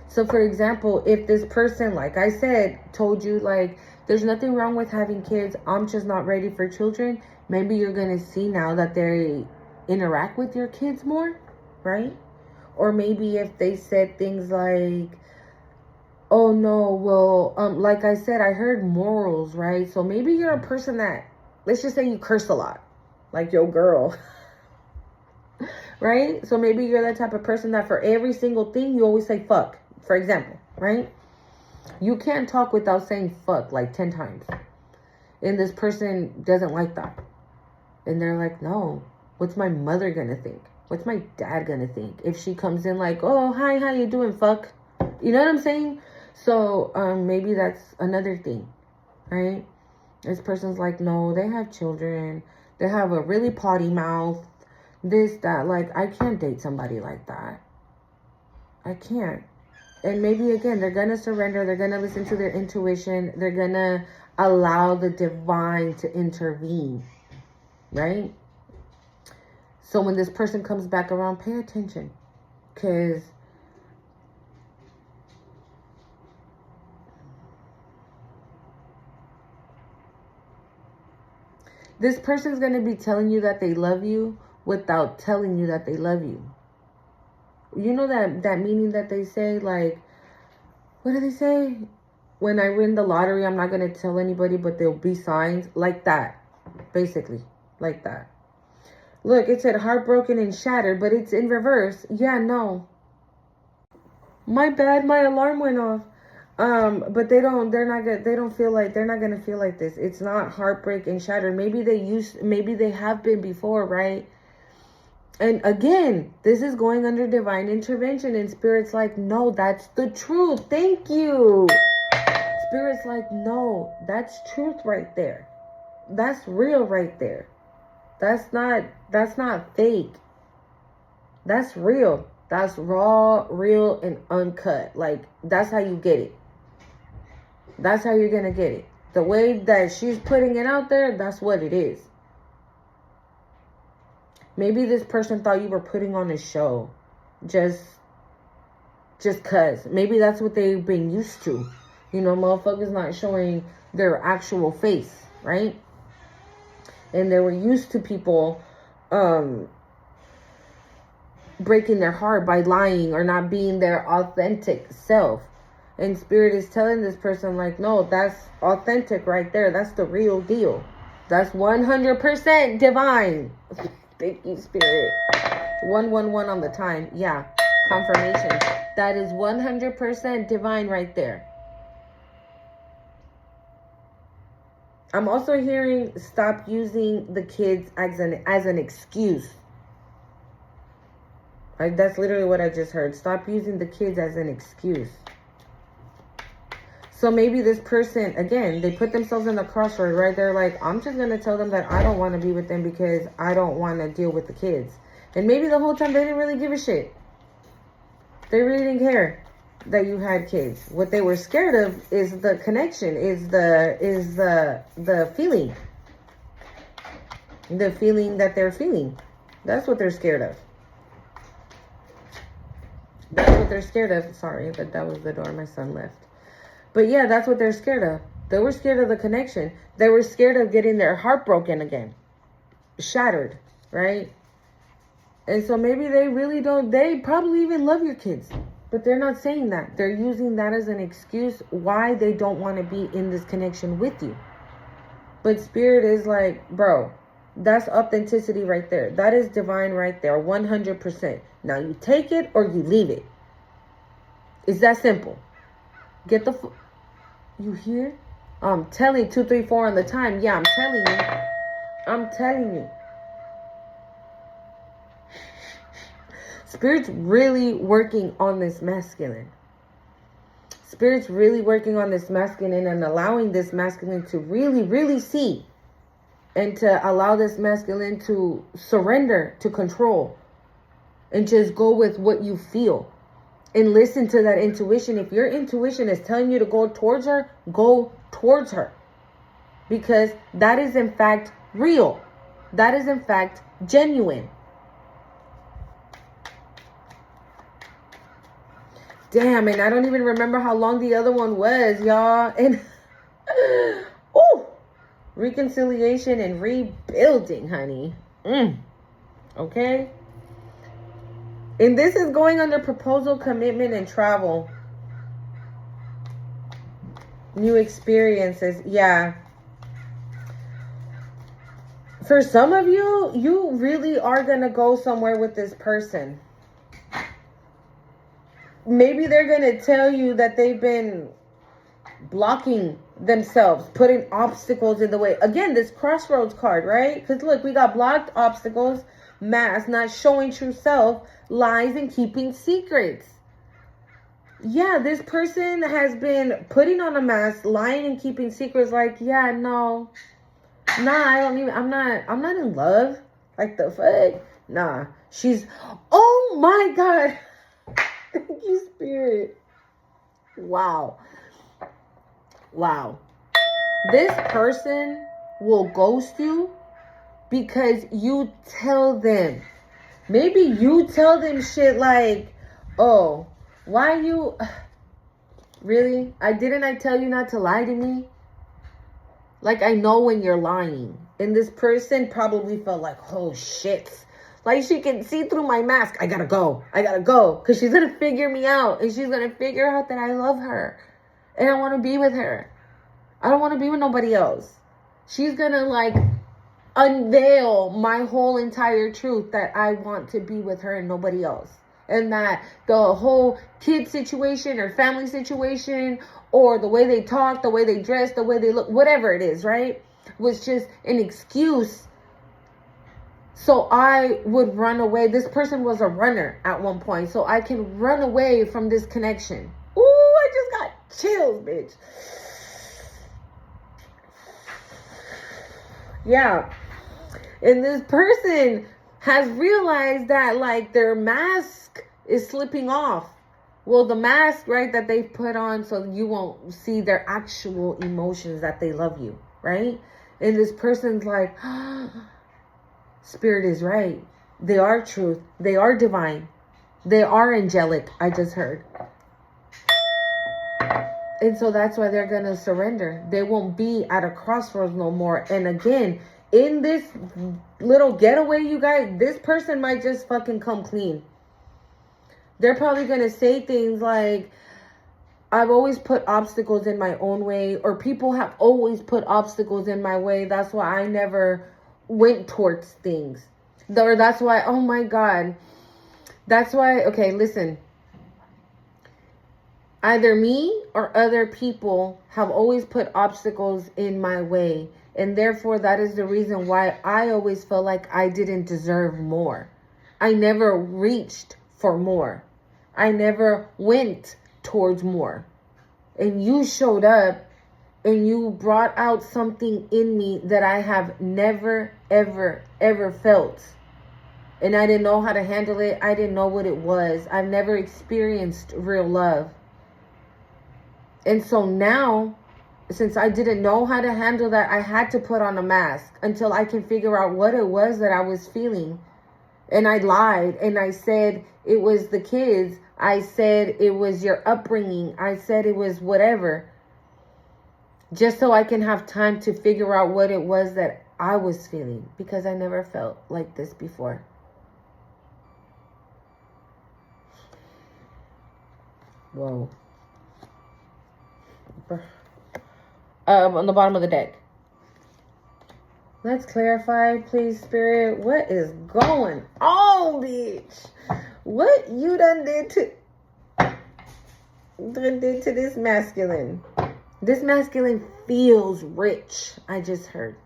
S1: So for example, if this person, like I said, told you like there's nothing wrong with having kids, I'm just not ready for children, maybe you're gonna see now that they interact with your kids more, right? Or maybe if they said things like, oh no, well, like I said, I heard morals, right? So maybe you're a person that, let's just say you curse a lot, like your girl, right? So maybe you're that type of person that for every single thing, you always say fuck, for example, right? You can't talk without saying fuck like 10 times. And this person doesn't like that. And they're like, no, what's my mother gonna think? What's my dad gonna think if she comes in like, oh, hi, how you doing, fuck? You know what I'm saying? So maybe that's another thing, right? This person's like, no, they have children. They have a really potty mouth. This, that. Like, I can't date somebody like that. I can't. And maybe, again, they're going to surrender. They're going to listen to their intuition. They're going to allow the divine to intervene, right? So when this person comes back around, pay attention, because this person's going to be telling you that they love you without telling you that they love you. You know that meaning that they say, like, what do they say? When I win the lottery, I'm not going to tell anybody, but there'll be signs. Like that, basically, like that. Look, it said heartbroken and shattered, but it's in reverse. Yeah, no. My bad, my alarm went off. But they're not gonna feel like this. It's not heartbreak and shattered. Maybe they have been before, right? And again, this is going under divine intervention, and Spirit's like, no, that's the truth. Thank you. Spirit's like, no, that's truth right there. That's real right there. That's not fake. That's real. That's raw, real, and uncut. Like, that's how you get it. That's how you're gonna get it. The way that she's putting it out there, that's what it is. Maybe this person thought you were putting on a show. Just cause. Maybe that's what they've been used to. You know, motherfuckers not showing their actual face, right? And they were used to people breaking their heart by lying or not being their authentic self. And Spirit is telling this person, like, no, that's authentic right there. That's the real deal. That's 100% divine. Thank you, Spirit. 111 on the time. Yeah, confirmation. That is 100% divine right there. I'm also hearing stop using the kids as an excuse. That's literally what I just heard. Stop using the kids as an excuse. So maybe this person, again, they put themselves in the crossroad, right? They're like, I'm just going to tell them that I don't want to be with them because I don't want to deal with the kids. And maybe the whole time they didn't really give a shit. They really didn't care that you had kids. What they were scared of is the connection, is the feeling. The feeling that they're feeling. That's what they're scared of. That's what they're scared of. Sorry, but that was the door. My son left. But yeah, that's what they're scared of. They were scared of the connection. They were scared of getting their heart broken again. Shattered, right? And so maybe they really don't, they probably even love your kids. But they're not saying that. They're using that as an excuse why they don't want to be in this connection with you. But Spirit is like, bro, that's authenticity right there. That is divine right there, 100%. Now you take it or you leave it. It's that simple. Get the... You hear? I'm telling you, 2, 3, 4 on the time. Yeah, I'm telling you. I'm telling you. Spirit's really working on this masculine. Spirit's really working on this masculine and allowing this masculine to really, really see. And to allow this masculine to surrender to control. And just go with what you feel. And listen to that intuition. If your intuition is telling you to go towards her, go towards her. Because that is in fact real. That is in fact genuine. Damn, and I don't even remember how long the other one was, y'all. And oh, reconciliation and rebuilding, honey. Okay. And this is going under proposal, commitment, and travel. New experiences. Yeah. For some of you, you really are going to go somewhere with this person. Maybe they're going to tell you that they've been blocking themselves, putting obstacles in the way. Again, this crossroads card, right? Because look, we got blocked, obstacles, mask, not showing true self, lies, and keeping secrets. Yeah, this person has been putting on a mask, lying and keeping secrets. Like, yeah, no, nah, I don't even, I'm not in love. Like, the fuck? Nah, she's, oh my God. Thank you, Spirit. Wow. Wow. This person will ghost you because you tell them. Maybe you tell them shit like, oh, why you... Really? Didn't I tell you not to lie to me? Like, I know when you're lying. And this person probably felt like, oh, shit. Like, she can see through my mask. I gotta go. Because she's going to figure me out. And she's going to figure out that I love her. And I want to be with her. I don't want to be with nobody else. She's going to, like, unveil my whole entire truth that I want to be with her and nobody else. And that the whole kid situation or family situation or the way they talk, the way they dress, the way they look, whatever it is, right, was just an excuse So I would run away. This person was a runner at one point. So I can run away from this connection. Ooh, I just got chills, bitch. Yeah. And this person has realized that, like, their mask is slipping off. Well, the mask, right, that they put on so you won't see their actual emotions that they love you, right? And this person's like, Spirit is right. They are truth. They are divine. They are angelic, I just heard. And so that's why they're going to surrender. They won't be at a crossroads no more. And again, in this little getaway, you guys, this person might just fucking come clean. They're probably going to say things like, I've always put obstacles in my own way, or people have always put obstacles in my way. That's why I never went towards things. Or that's why, oh my God. That's why, okay, listen. Either me or other people have always put obstacles in my way. And therefore, that is the reason why I always felt like I didn't deserve more. I never reached for more. I never went towards more. And you showed up and you brought out something in me that I have never, ever, ever felt. And I didn't know how to handle it. I didn't know what it was. I've never experienced real love. And so now, since I didn't know how to handle that, I had to put on a mask until I can figure out what it was that I was feeling. And I lied and I said it was the kids. I said it was your upbringing. I said it was whatever. Just so I can have time to figure out what it was that I was feeling. Because I never felt like this before. Whoa. On the bottom of the deck. Let's clarify, please, Spirit. What is going on, bitch? What you done did to this masculine? This masculine feels rich. I just heard.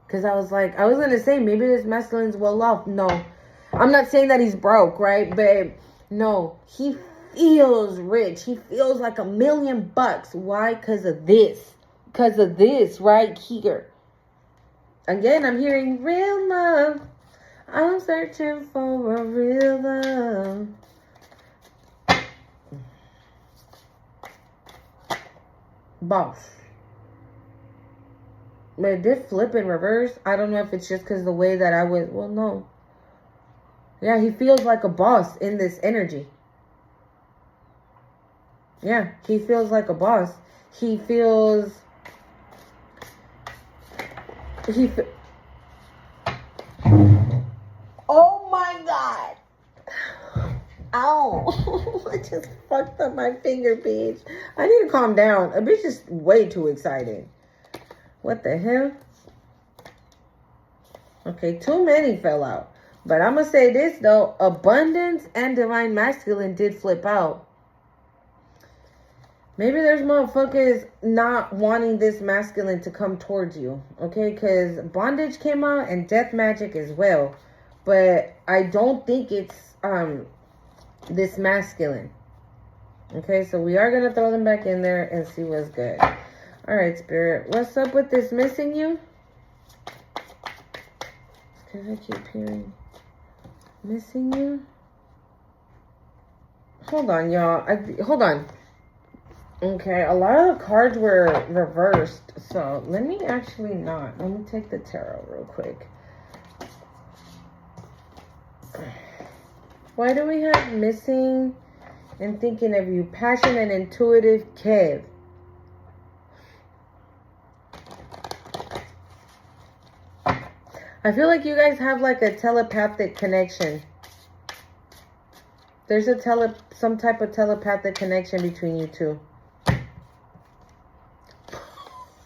S1: Because I was like, I was going to say, maybe this masculine's well off. No. I'm not saying that he's broke, right? But no, he feels rich. He feels like $1 million. Why? Because of this. Because of this right here. Again, I'm hearing real love. I'm searching for a real love. Boss. But it did flip in reverse. I don't know if it's just because the way that I was. Well, no. Yeah, he feels like a boss in this energy. Yeah, he feels like a boss. He feels... Oh my God. Ow. I just fucked up my finger, bitch. I need to calm down. A bitch is way too excited. What the hell? Okay, too many fell out. But I'm going to say this, though. Abundance and divine masculine did flip out. Maybe there's motherfuckers not wanting this masculine to come towards you. Okay, because bondage came out and death magic as well. But I don't think it's this masculine. Okay, so we are going to throw them back in there and see what's good. All right, Spirit. What's up with this missing you? Because I keep hearing missing you. Hold on, y'all. Hold on. Okay, a lot of the cards were reversed. So let me actually not. Let me take the tarot real quick. Why do we have missing and thinking of you? Passion and intuitive Kev. I feel like you guys have like a telepathic connection. There's some type of telepathic connection between you two.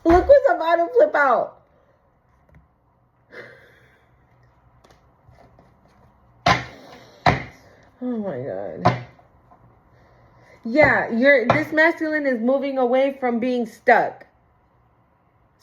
S1: Look what's about to flip out. Oh my God. Yeah, this masculine is moving away from being stuck.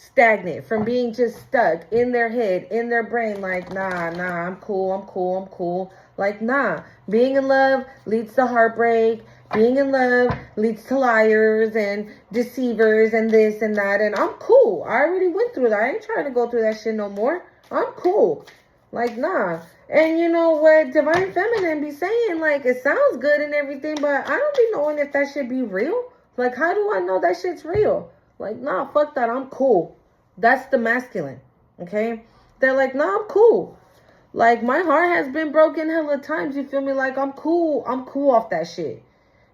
S1: stagnant, from being just stuck in their head, in their brain, like, nah, I'm cool. Like, nah. Being in love leads to heartbreak. Being in love leads to liars and deceivers and this and that. And I'm cool. I already went through that. I ain't trying to go through that shit no more. I'm cool. Like, nah. And you know what Divine Feminine be saying? Like, it sounds good and everything, but I don't be knowing if that shit be real. Like, how do I know that shit's real? Like, nah, fuck that. I'm cool. That's the masculine. Okay? They're like, nah, I'm cool. Like, my heart has been broken hella times. You feel me? Like, I'm cool. I'm cool off that shit.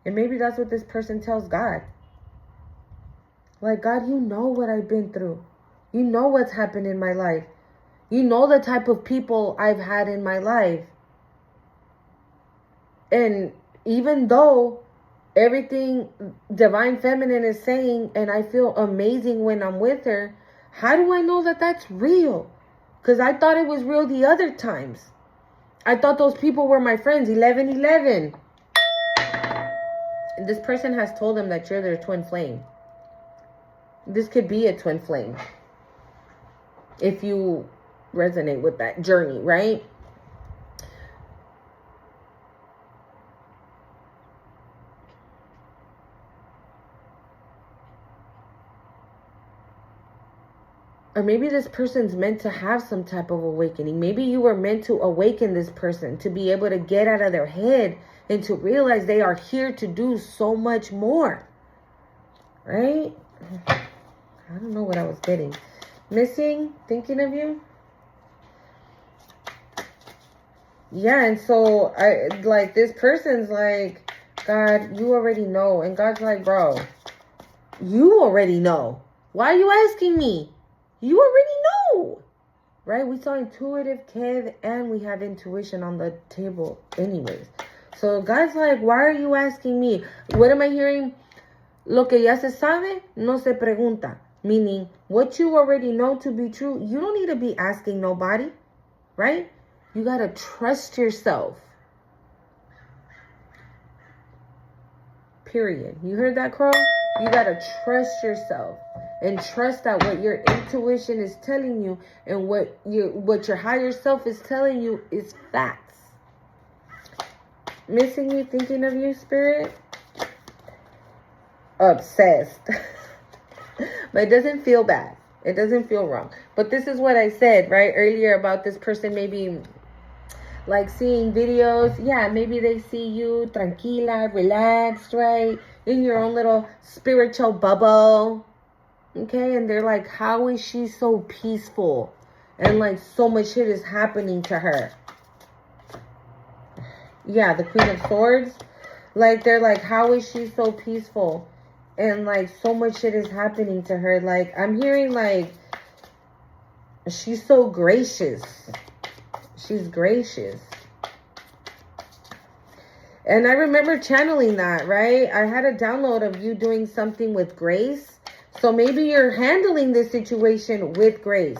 S1: And maybe that's what this person tells God. Like, God, you know what I've been through. You know what's happened in my life. You know the type of people I've had in my life. And even though everything Divine Feminine is saying, and I feel amazing when I'm with her, how do I know that that's real? Because I thought it was real the other times. I thought those people were my friends. 1111. This person has told them that you're their twin flame. This could be a twin flame. If you resonate with that journey, right? Or maybe this person's meant to have some type of awakening. Maybe you were meant to awaken this person to be able to get out of their head and to realize they are here to do so much more. Right? I don't know what I was getting. Missing, thinking of you. Yeah, and so this person's like, God, you already know. And God's like, bro, you already know. Why are you asking me? You already know. Right? We saw intuitive, Kev, and we have intuition on the table anyways. So God's like, why are you asking me? What am I hearing? Lo que ya se sabe, no se pregunta. Meaning, what you already know to be true, you don't need to be asking nobody. Right? You got to trust yourself. Period. You heard that, Crow? You got to trust yourself. And trust that what your intuition is telling you and what your higher self is telling you is facts. Missing you, thinking of you, Spirit? Obsessed. But it doesn't feel bad. It doesn't feel wrong. But this is what I said, right, earlier about this person maybe like seeing videos. Yeah, maybe they see you tranquila, relaxed, right? In your own little spiritual bubble. Okay, and they're like, how is she so peaceful? And like so much shit is happening to her. Yeah, the Queen of Swords. Like, they're like, how is she so peaceful? And like so much shit is happening to her. Like, I'm hearing like, she's so gracious. She's gracious. And I remember channeling that, right? I had a download of you doing something with grace. So maybe you're handling this situation with grace.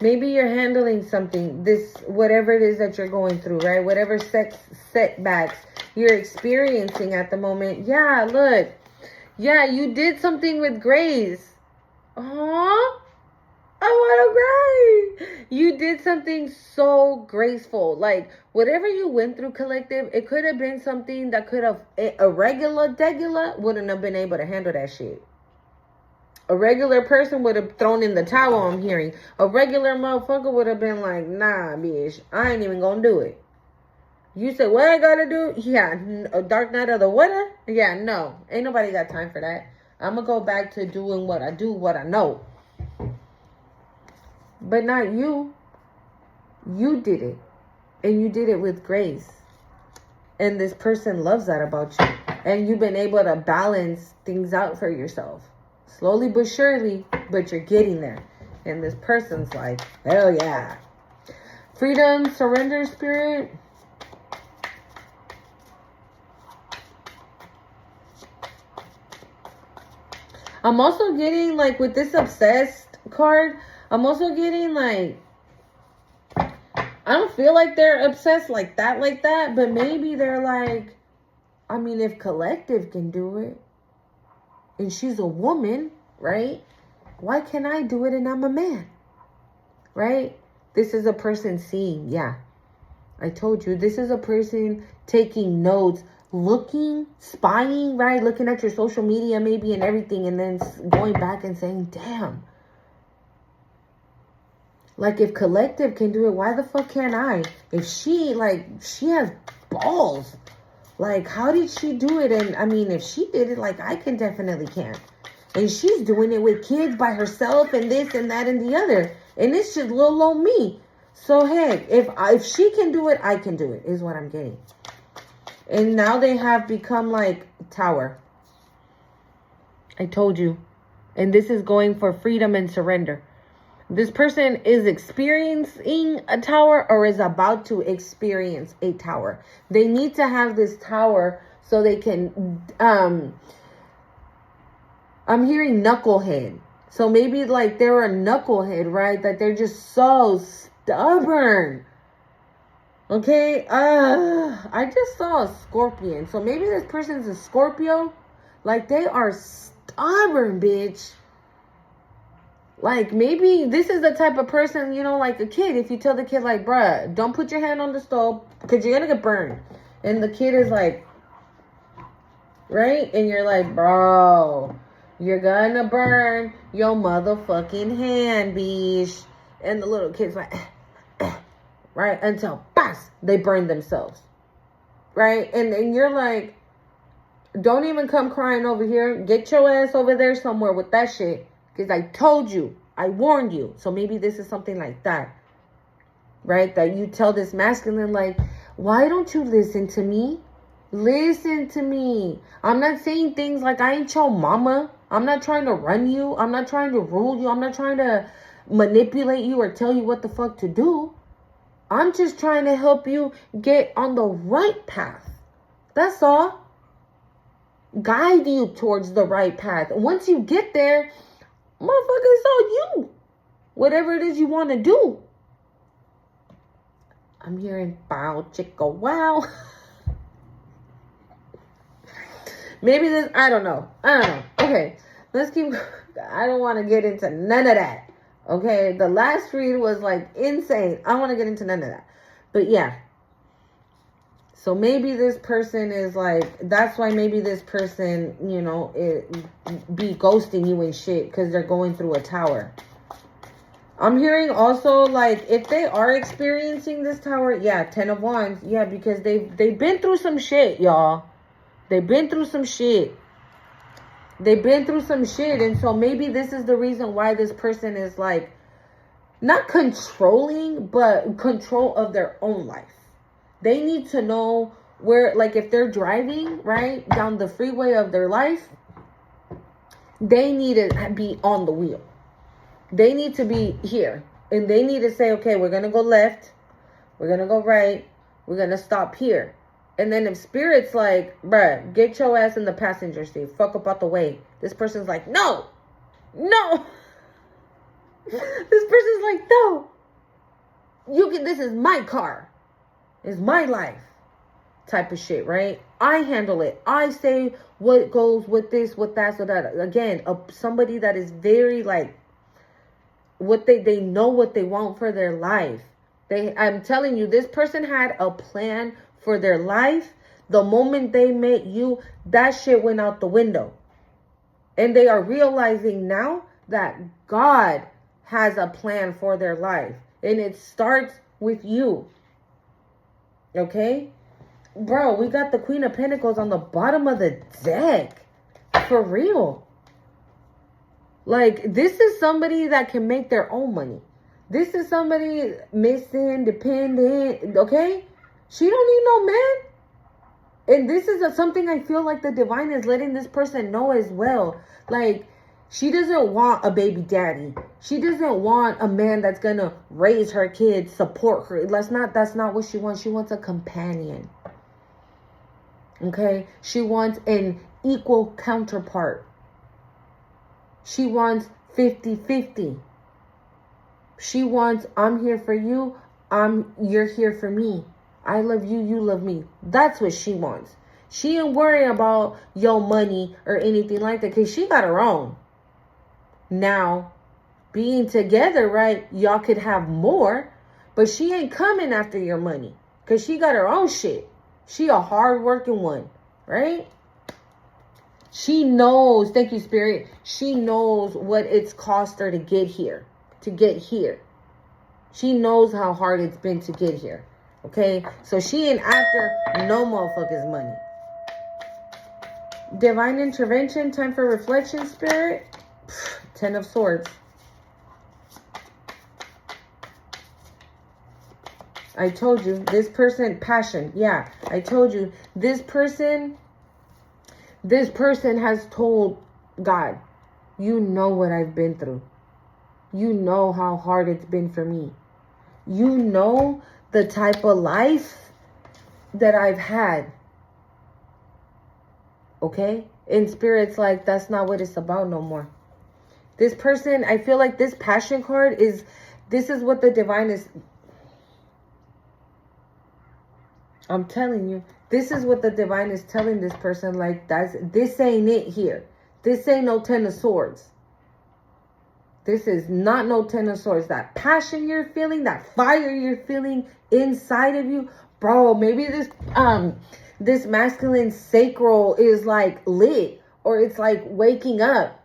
S1: Maybe you're handling something, whatever it is that you're going through, right? Whatever setbacks you're experiencing at the moment. Yeah, look. Yeah, you did something with grace. Aww. I want to cry. You did something so graceful. Like, whatever you went through, collective, it could have been something that could have, a regular degular wouldn't have been able to handle that shit. A regular person would have thrown in the towel, I'm hearing. A regular motherfucker would have been like, nah, bitch, I ain't even gonna do it. You said, what I gotta do? Yeah, a dark night of the water? Yeah, no. Ain't nobody got time for that. I'm gonna go back to doing what I do, what I know. But not you. You did it. And you did it with grace. And this person loves that about you. And you've been able to balance things out for yourself. Slowly but surely, but you're getting there. And this person's like, hell yeah. Freedom, surrender, Spirit. I'm also getting, like, with this obsessed card, I'm also getting, like, I don't feel like they're obsessed like that, but maybe they're, like, I mean, if Collective can do it, and she's a woman, right? Why can't I do it and I'm a man? Right? This is a person seeing, yeah. I told you, this is a person taking notes, looking, spying, right? Looking at your social media maybe and everything, and then going back and saying, damn. Like, if Collective can do it, why the fuck can't I? If she, like, she has balls. Like, how did she do it? And, I mean, if she did it, like, I can definitely can. And she's doing it with kids by herself and this and that and the other. And it's just little old me. So, heck, if she can do it, I can do it, is what I'm getting. And now they have become like Tower. I told you. And this is going for freedom and surrender. This person is experiencing a tower or is about to experience a tower. They need to have this tower so they can, I'm hearing knucklehead. So maybe like they're a knucklehead, right? That they're just so stubborn. Okay, I just saw a scorpion. So maybe this person's a Scorpio. Like, they are stubborn, bitch. Like, maybe this is the type of person, you know, like a kid. If you tell the kid, like, bruh, don't put your hand on the stove because you're going to get burned. And the kid is like, right? And you're like, bro, you're going to burn your motherfucking hand, bitch. And the little kid's like, right? Until, bas, they burn themselves. Right? And you're like, don't even come crying over here. Get your ass over there somewhere with that shit. Because I told you. I warned you. So maybe this is something like that. Right? That you tell this masculine, like, why don't you listen to me? Listen to me. I'm not saying things like I ain't your mama. I'm not trying to run you. I'm not trying to rule you. I'm not trying to manipulate you or tell you what the fuck to do. I'm just trying to help you get on the right path. That's all. Guide you towards the right path. Once you get there, motherfucker, it's all you. Whatever it is you want to do. I'm hearing bow, chicka, wow. Maybe this, I don't know. Okay, let's keep, I don't want to get into none of that. Okay, the last read was like insane. I don't want to get into none of that. But yeah. So maybe this person is like, that's why maybe this person, you know, be ghosting you and shit because they're going through a tower. I'm hearing also like if they are experiencing this tower, yeah, 10 of Wands. Yeah, because they've been through some shit, y'all. They've been through some shit. They've been through some shit. And so maybe this is the reason why this person is like, not controlling, but control of their own life. They need to know where, like if they're driving, right, down the freeway of their life, they need to be on the wheel. They need to be here. And they need to say, okay, we're going to go left. We're going to go right. We're going to stop here. And then if Spirit's like, bruh, get your ass in the passenger seat. Fuck up out the way. This person's like, no. This person's like, no. This is my car. It's my life. Type of shit, right? I handle it. I say what goes with this, with that, so that. Again, somebody that is very like, what they know what they want for their life. I'm telling you, this person had a plan for their life. The moment they met you, that shit went out the window. And they are realizing now that God has a plan for their life. And it starts with you. Okay? Bro, we got the Queen of Pentacles on the bottom of the deck. For real. Like, this is somebody that can make their own money. This is somebody missing, dependent, okay? She don't need no man. And this is something I feel like the divine is letting this person know as well. Like, she doesn't want a baby daddy. She doesn't want a man that's going to raise her kids, support her. That's not what she wants. She wants a companion. Okay? She wants an equal counterpart. She wants 50-50. She wants, I'm here for you. You're here for me. I love you. You love me. That's what she wants. She ain't worrying about your money or anything like that, because she got her own. Now, being together, right, y'all could have more, but she ain't coming after your money, because she got her own shit. She a hard-working one, right? She knows, thank you, Spirit, she knows what it's cost her to get here. She knows how hard it's been to get here. Okay? So she ain't after no motherfuckers' money. Divine intervention, time for reflection, Spirit. 10 of Swords. I told you, this person, passion. Yeah, I told you, this person has told God, you know what I've been through. You know how hard it's been for me. You know the type of life that I've had. Okay? In Spirit's like, that's not what it's about no more. This person, I feel like this passion card is, this is what the divine is. I'm telling you, this is what the divine is telling this person. Like, this ain't it here. This ain't no 10 of Swords. This is not no 10 of Swords. That passion you're feeling, that fire you're feeling inside of you, bro. Maybe this masculine sacral is like lit, or it's like waking up.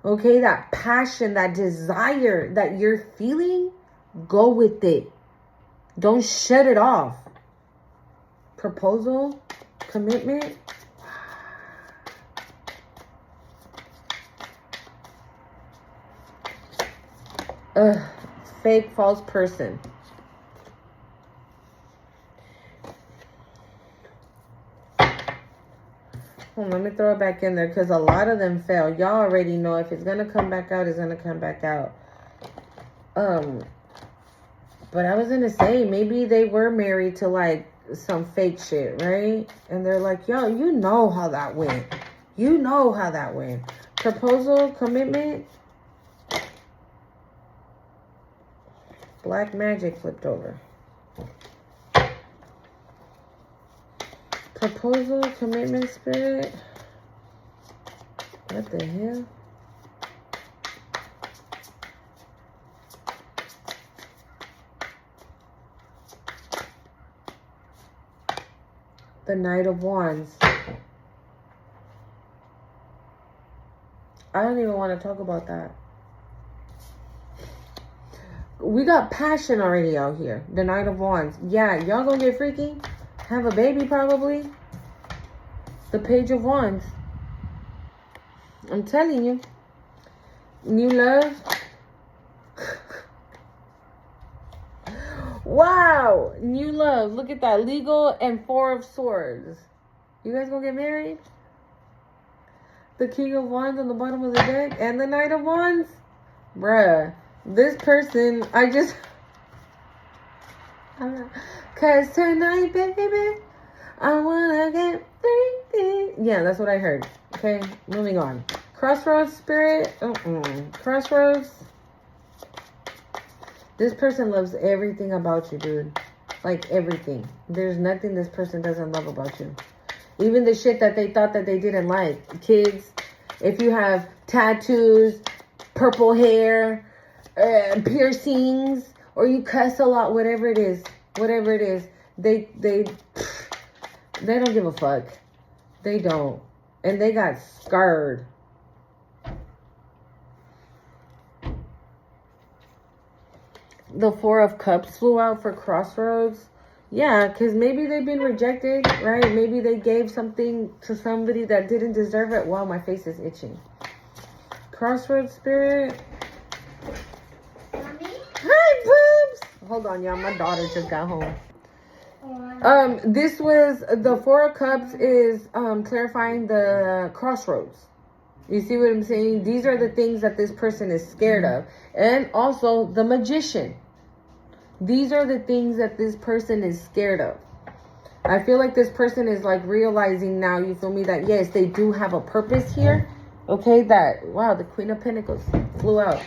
S1: Okay, that passion, that desire that you're feeling, go with it. Don't shut it off. Proposal, commitment. Fake, false person. Let me throw it back in there, because a lot of them fail. Y'all already know if it's going to come back out, it's going to come back out. But I was going to say, maybe they were married to like some fake shit, right? And they're like, yo, you know how that went. You know how that went. Proposal, commitment. Black magic flipped over. Proposal, commitment, Spirit. What the hell? The Knight of Wands. I don't even want to talk about that. We got passion already out here. The Knight of Wands. Yeah, y'all gonna get freaky? Have a baby probably. The Page of Wands. I'm telling you. New love. Wow. New love. Look at that. Legal and 4 of Swords. You guys gonna get married? The King of Wands on the bottom of the deck. And the Knight of Wands. Bruh. This person, cause tonight, baby, I wanna get freaky. Yeah, that's what I heard. Okay, moving on. Crossroads, Spirit. Crossroads. This person loves everything about you, dude. Like everything. There's nothing this person doesn't love about you. Even the shit that they thought that they didn't like. Kids, if you have tattoos, purple hair, piercings, or you cuss a lot, whatever it is, they don't give a fuck. They don't. And they got scarred. The 4 of Cups flew out for Crossroads. Yeah, because maybe they've been rejected, right? Maybe they gave something to somebody that didn't deserve it. Wow, my face is itching. Crossroads, Spirit. Hi, boobs. Hold on, y'all. My daughter just got home. This was the 4 of Cups is clarifying the crossroads. You see what I'm saying? These are the things that this person is scared of. And also the Magician. These are the things that this person is scared of. I feel like this person is like realizing now, you feel me, that yes, they do have a purpose here. Okay, that, wow, the Queen of Pentacles flew out.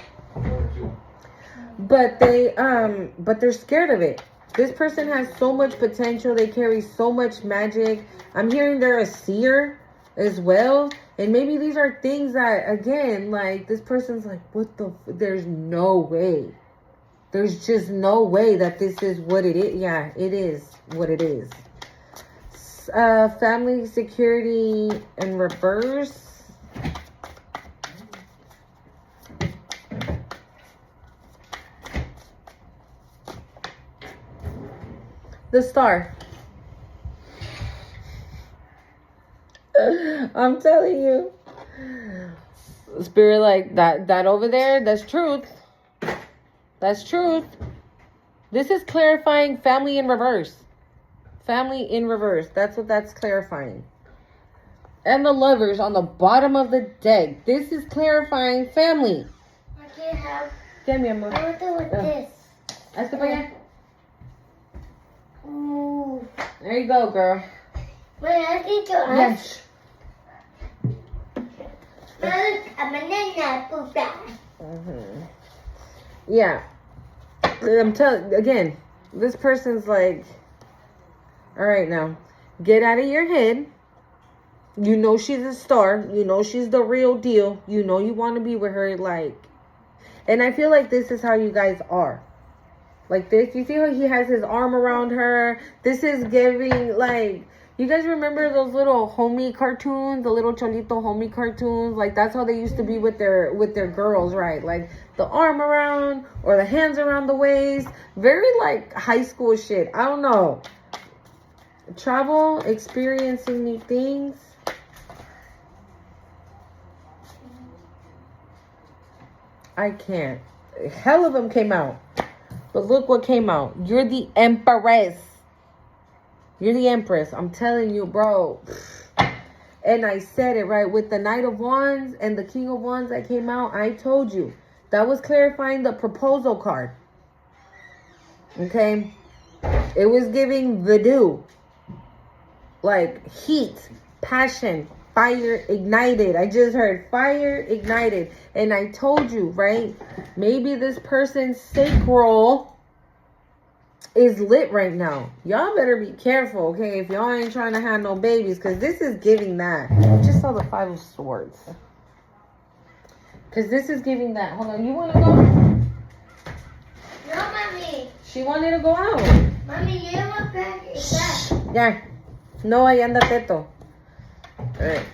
S1: But they're scared of it. This person has so much potential. They carry so much magic. I'm hearing they're a seer as well. And maybe these are things that, again, like, this person's like, what the... There's no way. There's just no way that this is what it is. Yeah, it is what it is. Family security in reverse. The star. I'm telling you. Spirit, like, that over there, that's truth. That's truth. This is clarifying family in reverse. Family in reverse. That's what that's clarifying. And the lovers on the bottom of the deck. This is clarifying family.
S2: I can't have.
S1: Get me, amor.
S2: I want to do with this.
S1: Hazte para allá.
S2: Ooh.
S1: There you go, girl.
S2: Wait, I need to ask.
S1: Yes.
S2: I'm a nana, puta.
S1: Yeah. I'm telling again, this person's like, all right, now get out of your head. You know she's a star. You know she's the real deal. You know you want to be with her, like, and I feel like this is how you guys are. Like this, you see how he has his arm around her? This is giving, like, you guys remember those little homie cartoons, the little Cholito homie cartoons? Like, that's how they used to be with their girls, right? Like, the arm around or the hands around the waist. Very, like, high school shit. I don't know. Travel, experiencing new things. I can't. Hell of them came out. But look what came out. You're the Empress. You're the Empress. I'm telling you, bro. And I said it, right? With the Knight of Wands and the King of Wands that came out, I told you. That was clarifying the proposal card. Okay? It was giving the due. Like heat, passion, fire ignited. I just heard fire ignited. And I told you, right? Maybe this person's sacral is lit right now. Y'all better be careful, okay? If y'all ain't trying to have no babies, because this is giving that. I just saw the 5 of Swords. Because this is giving that. Hold on, you want to go?
S2: No, mommy.
S1: She wanted to go out.
S2: Mommy, you know what bag is that?
S1: Yeah. No, ahí anda Teto. Alright.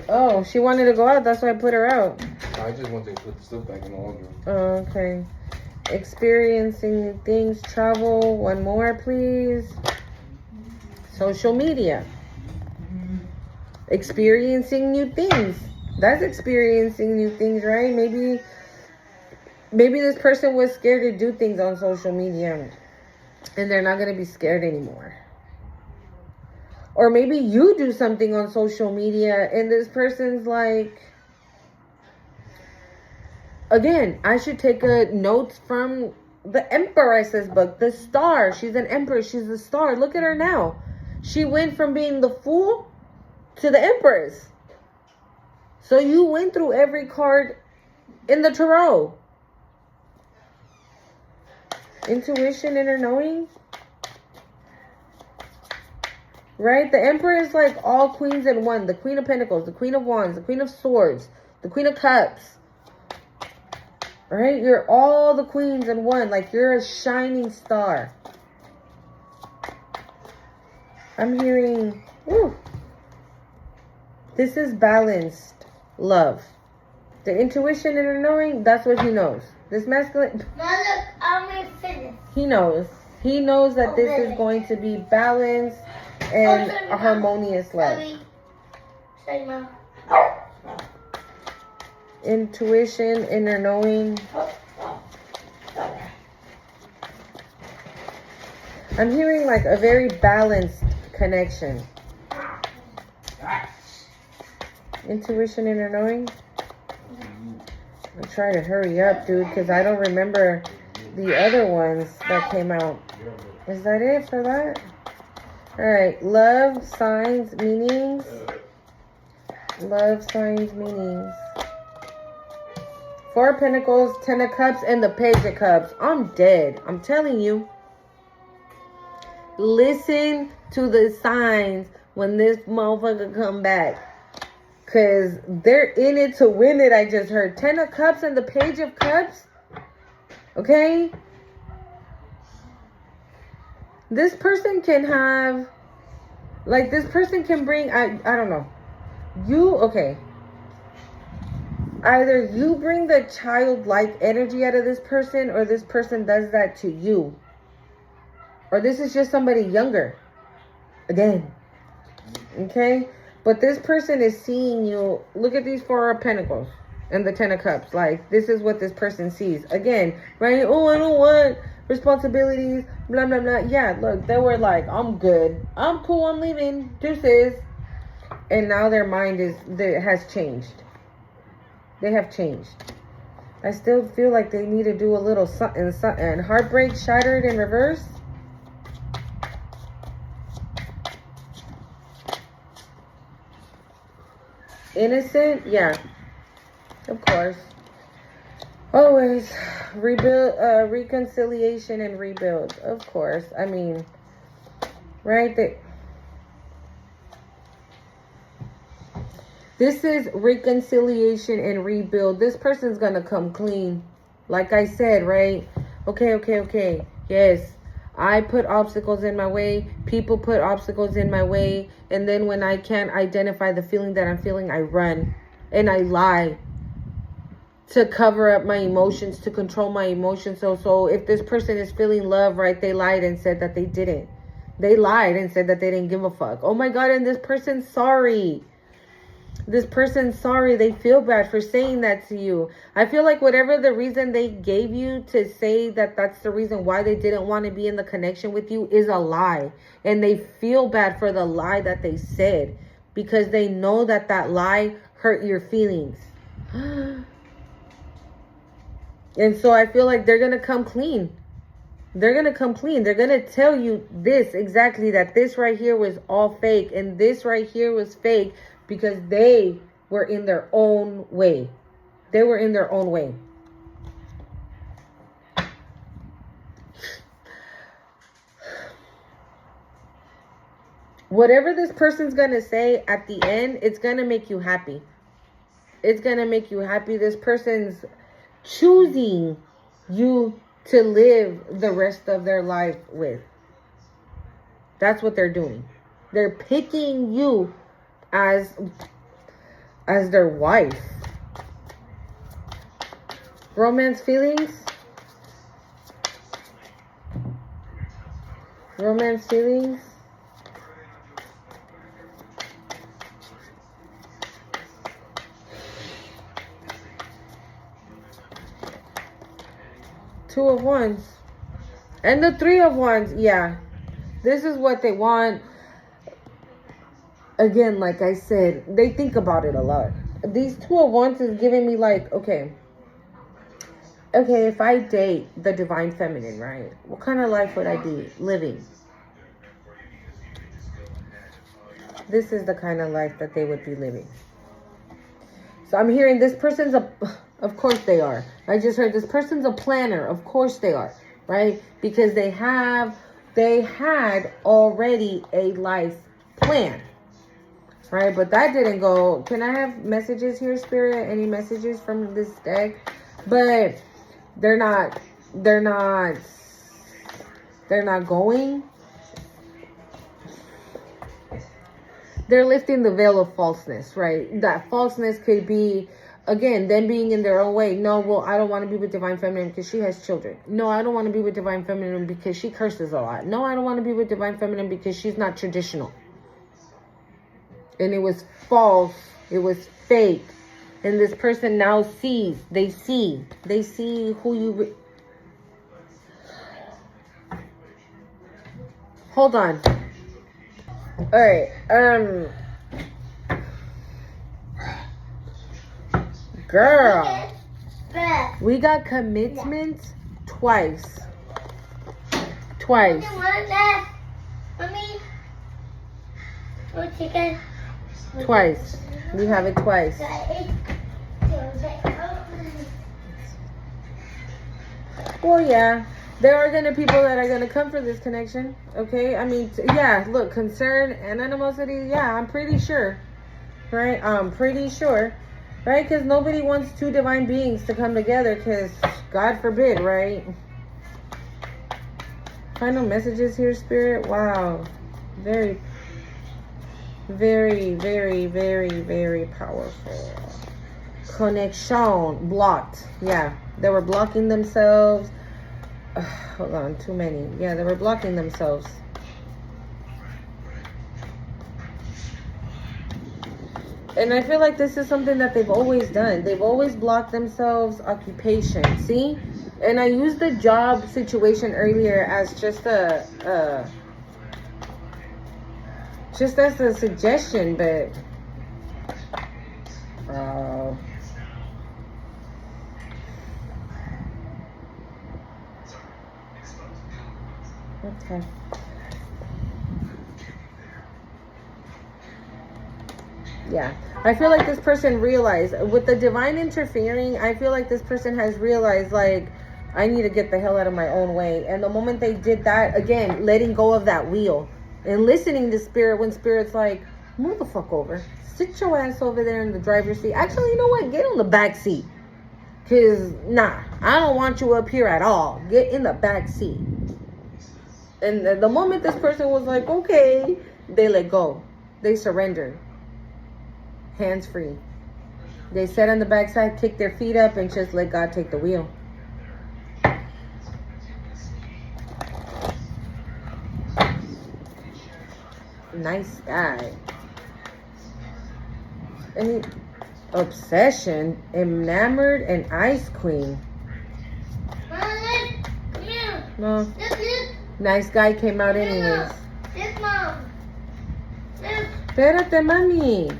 S1: Oh, she wanted to go out. That's why I put her out.
S3: I just want to put the stuff back in the laundry.
S1: Oh, okay. Experiencing new things. Travel. One more, please. Social media. Experiencing new things. That's experiencing new things, right? Maybe this person was scared to do things on social media. And they're not going to be scared anymore. Or maybe you do something on social media and this person's like, again, I should take a note from the Empress's book, the star. She's an empress. She's a star. Look at her now. She went from being the fool to the empress. So you went through every card in the tarot. Intuition, inner knowing. Right? The Emperor is like all queens in one. The Queen of Pentacles, the Queen of Wands, the Queen of Swords, the Queen of Cups. Right? You're all the queens in one. Like you're a shining star. I'm hearing, whew, this is balanced love. The intuition, inner knowing, that's what he knows. This masculine,
S2: Now look, I'm finished.
S1: he knows. He knows that this is going to be balanced and a harmonious love.
S2: Sorry, Mom.
S1: Intuition, inner knowing. I'm hearing like a very balanced connection. Intuition, inner knowing. I'm trying to hurry up, dude, because I don't remember the other ones that came out. Is that it for that? Alright, love, signs, meanings. Love, signs, meanings. Four of Pentacles, Ten of Cups, and the Page of Cups. I'm dead. I'm telling you. Listen to the signs when this motherfucker come back. Because they're in it to win it, I just heard. Ten of Cups and the Page of Cups. Okay? This person can have... Like, this person can bring... I don't know. Okay. Either you bring the childlike energy out of this person, or this person does that to you. Or this is just somebody younger. Again. Okay? But this person is seeing you. Look at these Four of Pentacles and the Ten of Cups. Like, this is what this person sees. Again, right? Oh, I don't want responsibilities. Blah, blah, blah. Yeah, look, they were like, I'm good. I'm cool. I'm leaving. Deuces. And now their mind has changed. They have changed. I still feel like they need to do a little something. Heartbreak shattered in reverse. Innocent, yeah, of course. Always rebuild, reconciliation and rebuild, of course. I mean, right? This is reconciliation and rebuild. This person's gonna come clean, like I said, right? Okay. Yes, I put obstacles in my way. People put obstacles in my way. And then when I can't identify the feeling that I'm feeling, I run and I lie to cover up my emotions, to control my emotions. So if this person is feeling love, right, they lied and said that they didn't. They lied and said that they didn't give a fuck. Oh my God, and this person's sorry. This person's sorry. They feel bad for saying that to you. I feel like whatever the reason they gave you to say that that's the reason why they didn't want to be in the connection with you is a lie. And they feel bad for the lie that they said because they know that that lie hurt your feelings. And so I feel like they're going to come clean. They're going to come clean. They're going to tell you this exactly, that this right here was all fake and this right here was fake. Because they were in their own way. They were in their own way. Whatever this person's going to say at the end, it's going to make you happy. It's going to make you happy. This person's choosing you to live the rest of their life with. That's what they're doing. They're picking you as their wife. Romance feelings. Romance feelings. Two of Wands. And the Three of Wands. Yeah. This is what they want. Again, like I said, they think about it a lot. These Two of Wands is giving me like, okay, if I date the Divine Feminine, right? What kind of life would I be living? This is the kind of life that they would be living. So I'm hearing this person's of course they are. I just heard this person's a planner. Of course they are, right? Because they had already a life plan. Right, but that didn't go. Can I have messages here, Spirit? Any messages from this deck? But they're not going. They're lifting the veil of falseness, right? That falseness could be, again, them being in their own way. No, well, I don't want to be with Divine Feminine because she has children. No, I don't want to be with Divine Feminine because she curses a lot. No, I don't want to be with Divine Feminine because she's not traditional. And it was false. It was fake. And this person now sees. They see who you... Hold on. All right. Girl. We got commitment twice. Twice. Twice. We have it twice. Well, yeah. There are going to people that are going to come for this connection. Okay? I mean, yeah, look, concern and animosity, yeah, I'm pretty sure. Right? I'm pretty sure. Right? Because nobody wants two divine beings to come together because God forbid, right? Final messages here, Spirit. Wow. Very, very, very, very, very powerful. Connection. Blocked. Yeah. They were blocking themselves. Hold on. Too many. Yeah, they were blocking themselves. And I feel like this is something that they've always done. They've always blocked themselves. Occupation. See? And I used the job situation earlier as just just as a suggestion, but okay. Yeah, I feel like this person realized with the divine interfering, I feel like this person has realized, like, I need to get the hell out of my own way. And the moment they did that, again, letting go of that wheel and listening to Spirit when Spirit's like, move the fuck over. Sit your ass over there in the driver's seat. Actually, you know what? Get on the back seat. Because, nah, I don't want you up here at all. Get in the back seat. And the moment this person was like, okay, they let go. They surrendered. Hands free. They sat on the backside, kicked their feet up, and just let God take the wheel. Nice guy. And obsession, enamored, and ice queen. No. Nice guy came out anyways.
S2: This mom.
S1: Espérate, mami.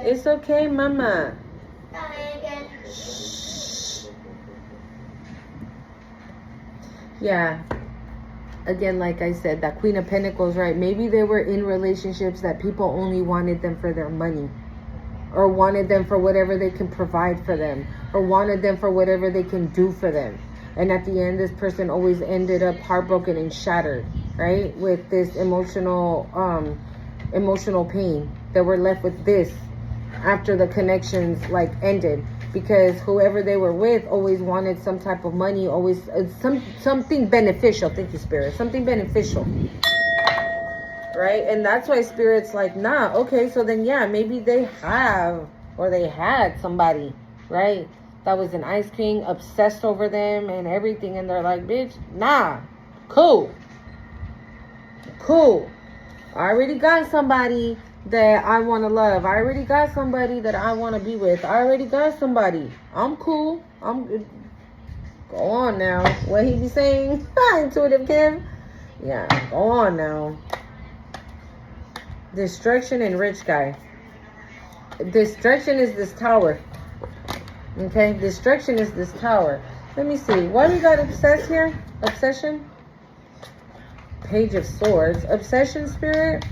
S1: It's okay, mama. Yeah. Again, like I said, that Queen of Pentacles, right? Maybe they were in relationships that people only wanted them for their money. Or wanted them for whatever they can provide for them. Or wanted them for whatever they can do for them. And at the end, this person always ended up heartbroken and shattered, right? With this emotional pain. They were left with this after the connections like ended, because whoever they were with always wanted some type of money, always something beneficial. Thank you, Spirit. Something beneficial, right? And that's why Spirit's like, nah, okay, so then yeah, maybe they have or they had somebody, right, that was an ice king, obsessed over them and everything, and they're like, bitch, nah, cool, I already got somebody that I want to love. I already got somebody that I want to be with. I already got somebody. I'm cool. I'm good. Go on now. What he be saying? Intuitive Kim? Yeah, go on now. Destruction and rich guy. Destruction is this tower. Okay? Destruction is this tower. Let me see. Why we got obsessed here? Obsession? Page of Swords. Obsession, Spirit?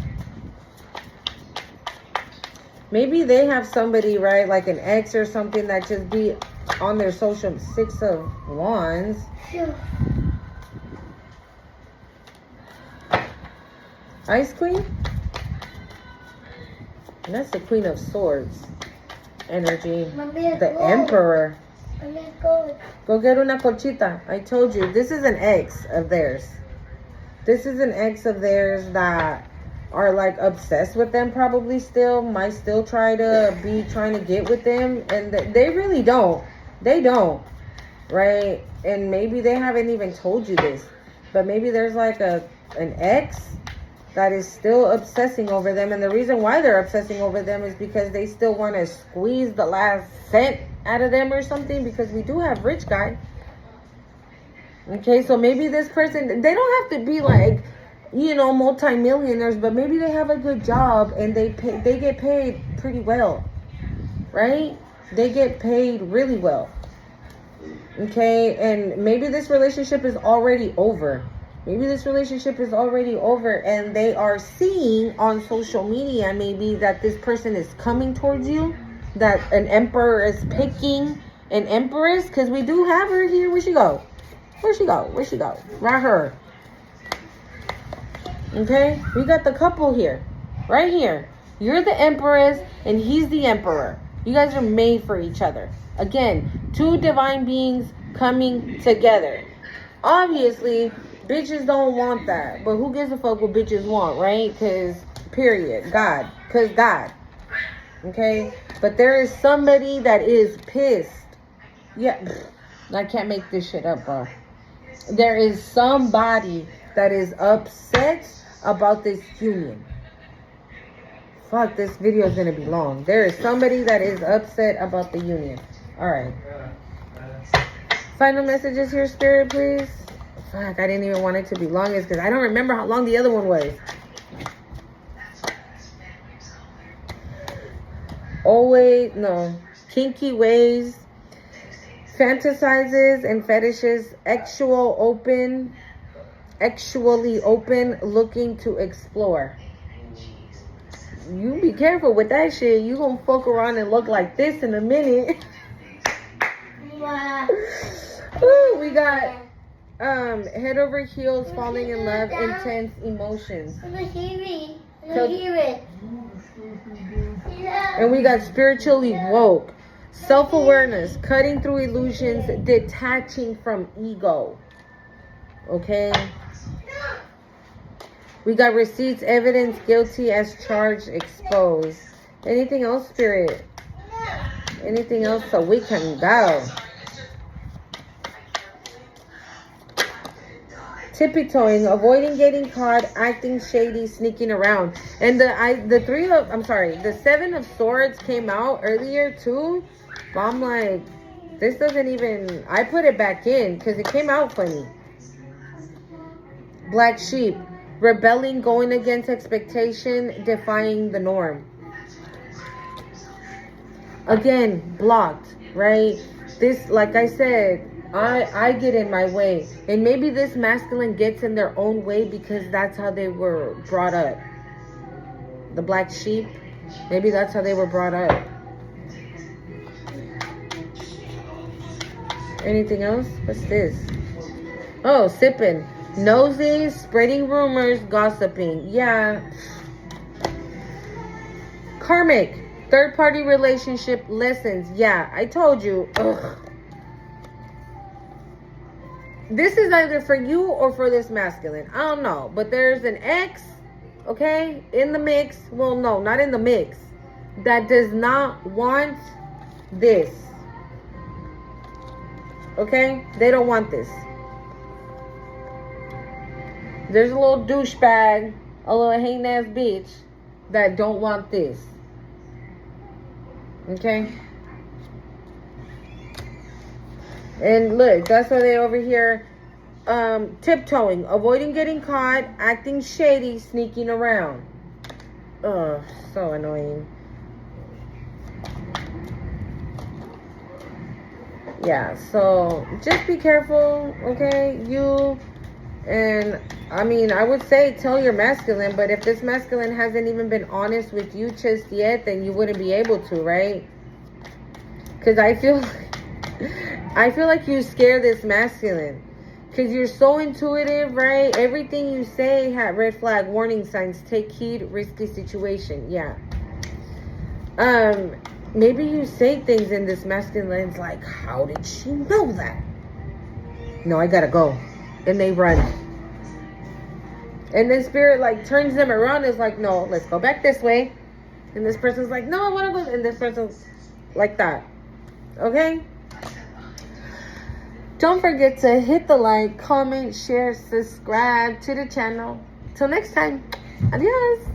S1: Maybe they have somebody, right, like an ex or something that just be on their social. 6 of Wands. Ice Queen? And that's the Queen of Swords energy. The Emperor. Go get una colchita. I told you. This is an ex of theirs. This is an ex of theirs that are like obsessed with them, probably still, might still trying to get with them, and they really don't. They don't, right? And maybe they haven't even told you this, but maybe there's like an ex that is still obsessing over them, and the reason why they're obsessing over them is because they still want to squeeze the last cent out of them or something, because we do have rich guy. Okay, so maybe this person, they don't have to be like, you know, multi-millionaires, but maybe they have a good job and they get paid pretty well, right? They get paid really well. Okay, and maybe this relationship is already over. Maybe this relationship is already over, and they are seeing on social media maybe that this person is coming towards you, that an emperor is picking, an empress, because we do have her here. Where'd she go? Where'd she go? Where'd she go? Right her. Okay? We got the couple here. Right here. You're the empress and he's the emperor. You guys are made for each other. Again, two divine beings coming together. Obviously, bitches don't want that. But who gives a fuck what bitches want, right? Because, period. God. Because God. Okay? But there is somebody that is pissed. Yeah. I can't make this shit up, bro. There is somebody that is upset about this union. Fuck, this video is going to be long. There is somebody that is upset about the union. Alright. Final messages here, Spirit, please. Fuck, I didn't even want it to be longest because I don't remember how long the other one was. Always, no. Kinky ways. Fantasizes and fetishes. Actually open, looking to explore. You be careful with that shit. You gonna fuck around and look like this in a minute.
S2: Wow.
S1: Ooh, we got head over heels, falling in love, intense emotions.
S2: I'm gonna hear it. I'm gonna hear it. Yeah.
S1: And we got spiritually woke, self-awareness, cutting through illusions, detaching from ego. Okay? We got receipts, evidence, guilty as charged, exposed. Anything else, Spirit? Anything else so we can go? Tippy-toeing, avoiding getting caught, acting shady, sneaking around. And the 7 of swords came out earlier too. But I'm like, this doesn't even, I put it back in because it came out funny. Black sheep, rebelling, going against expectation, defying the norm. Again, blocked, right? This, like I said, I get in my way. And maybe this masculine gets in their own way because that's how they were brought up. The black sheep, maybe that's how they were brought up. Anything else? What's this? Oh, sipping. Nosy, spreading rumors, gossiping. Yeah. Karmic. Third-party relationship lessons. Yeah, I told you. Ugh. This is either for you or for this masculine. I don't know. But there's an ex, okay, in the mix. Well, no, not in the mix. That does not want this. Okay? They don't want this. There's a little douchebag, a little hating ass bitch that don't want this. Okay? And look, that's why they over here tiptoeing, avoiding getting caught, acting shady, sneaking around. Ugh, so annoying. Yeah, so just be careful, okay? You, and I mean, I would say tell your masculine, but if this masculine hasn't even been honest with you just yet, then you wouldn't be able to, right? Because I feel like you scare this masculine. Because you're so intuitive, right? Everything you say had red flag, warning signs, take heed, risky situation. Yeah. Maybe you say things in this masculine's like, how did she know that? No, I gotta go. And they run. And then spirit like turns them around. Is like, no, let's go back this way. And this person's like, no, I want to go. And this person's like that. Okay? Don't forget to hit the like, comment, share, subscribe to the channel. Till next time. Adios.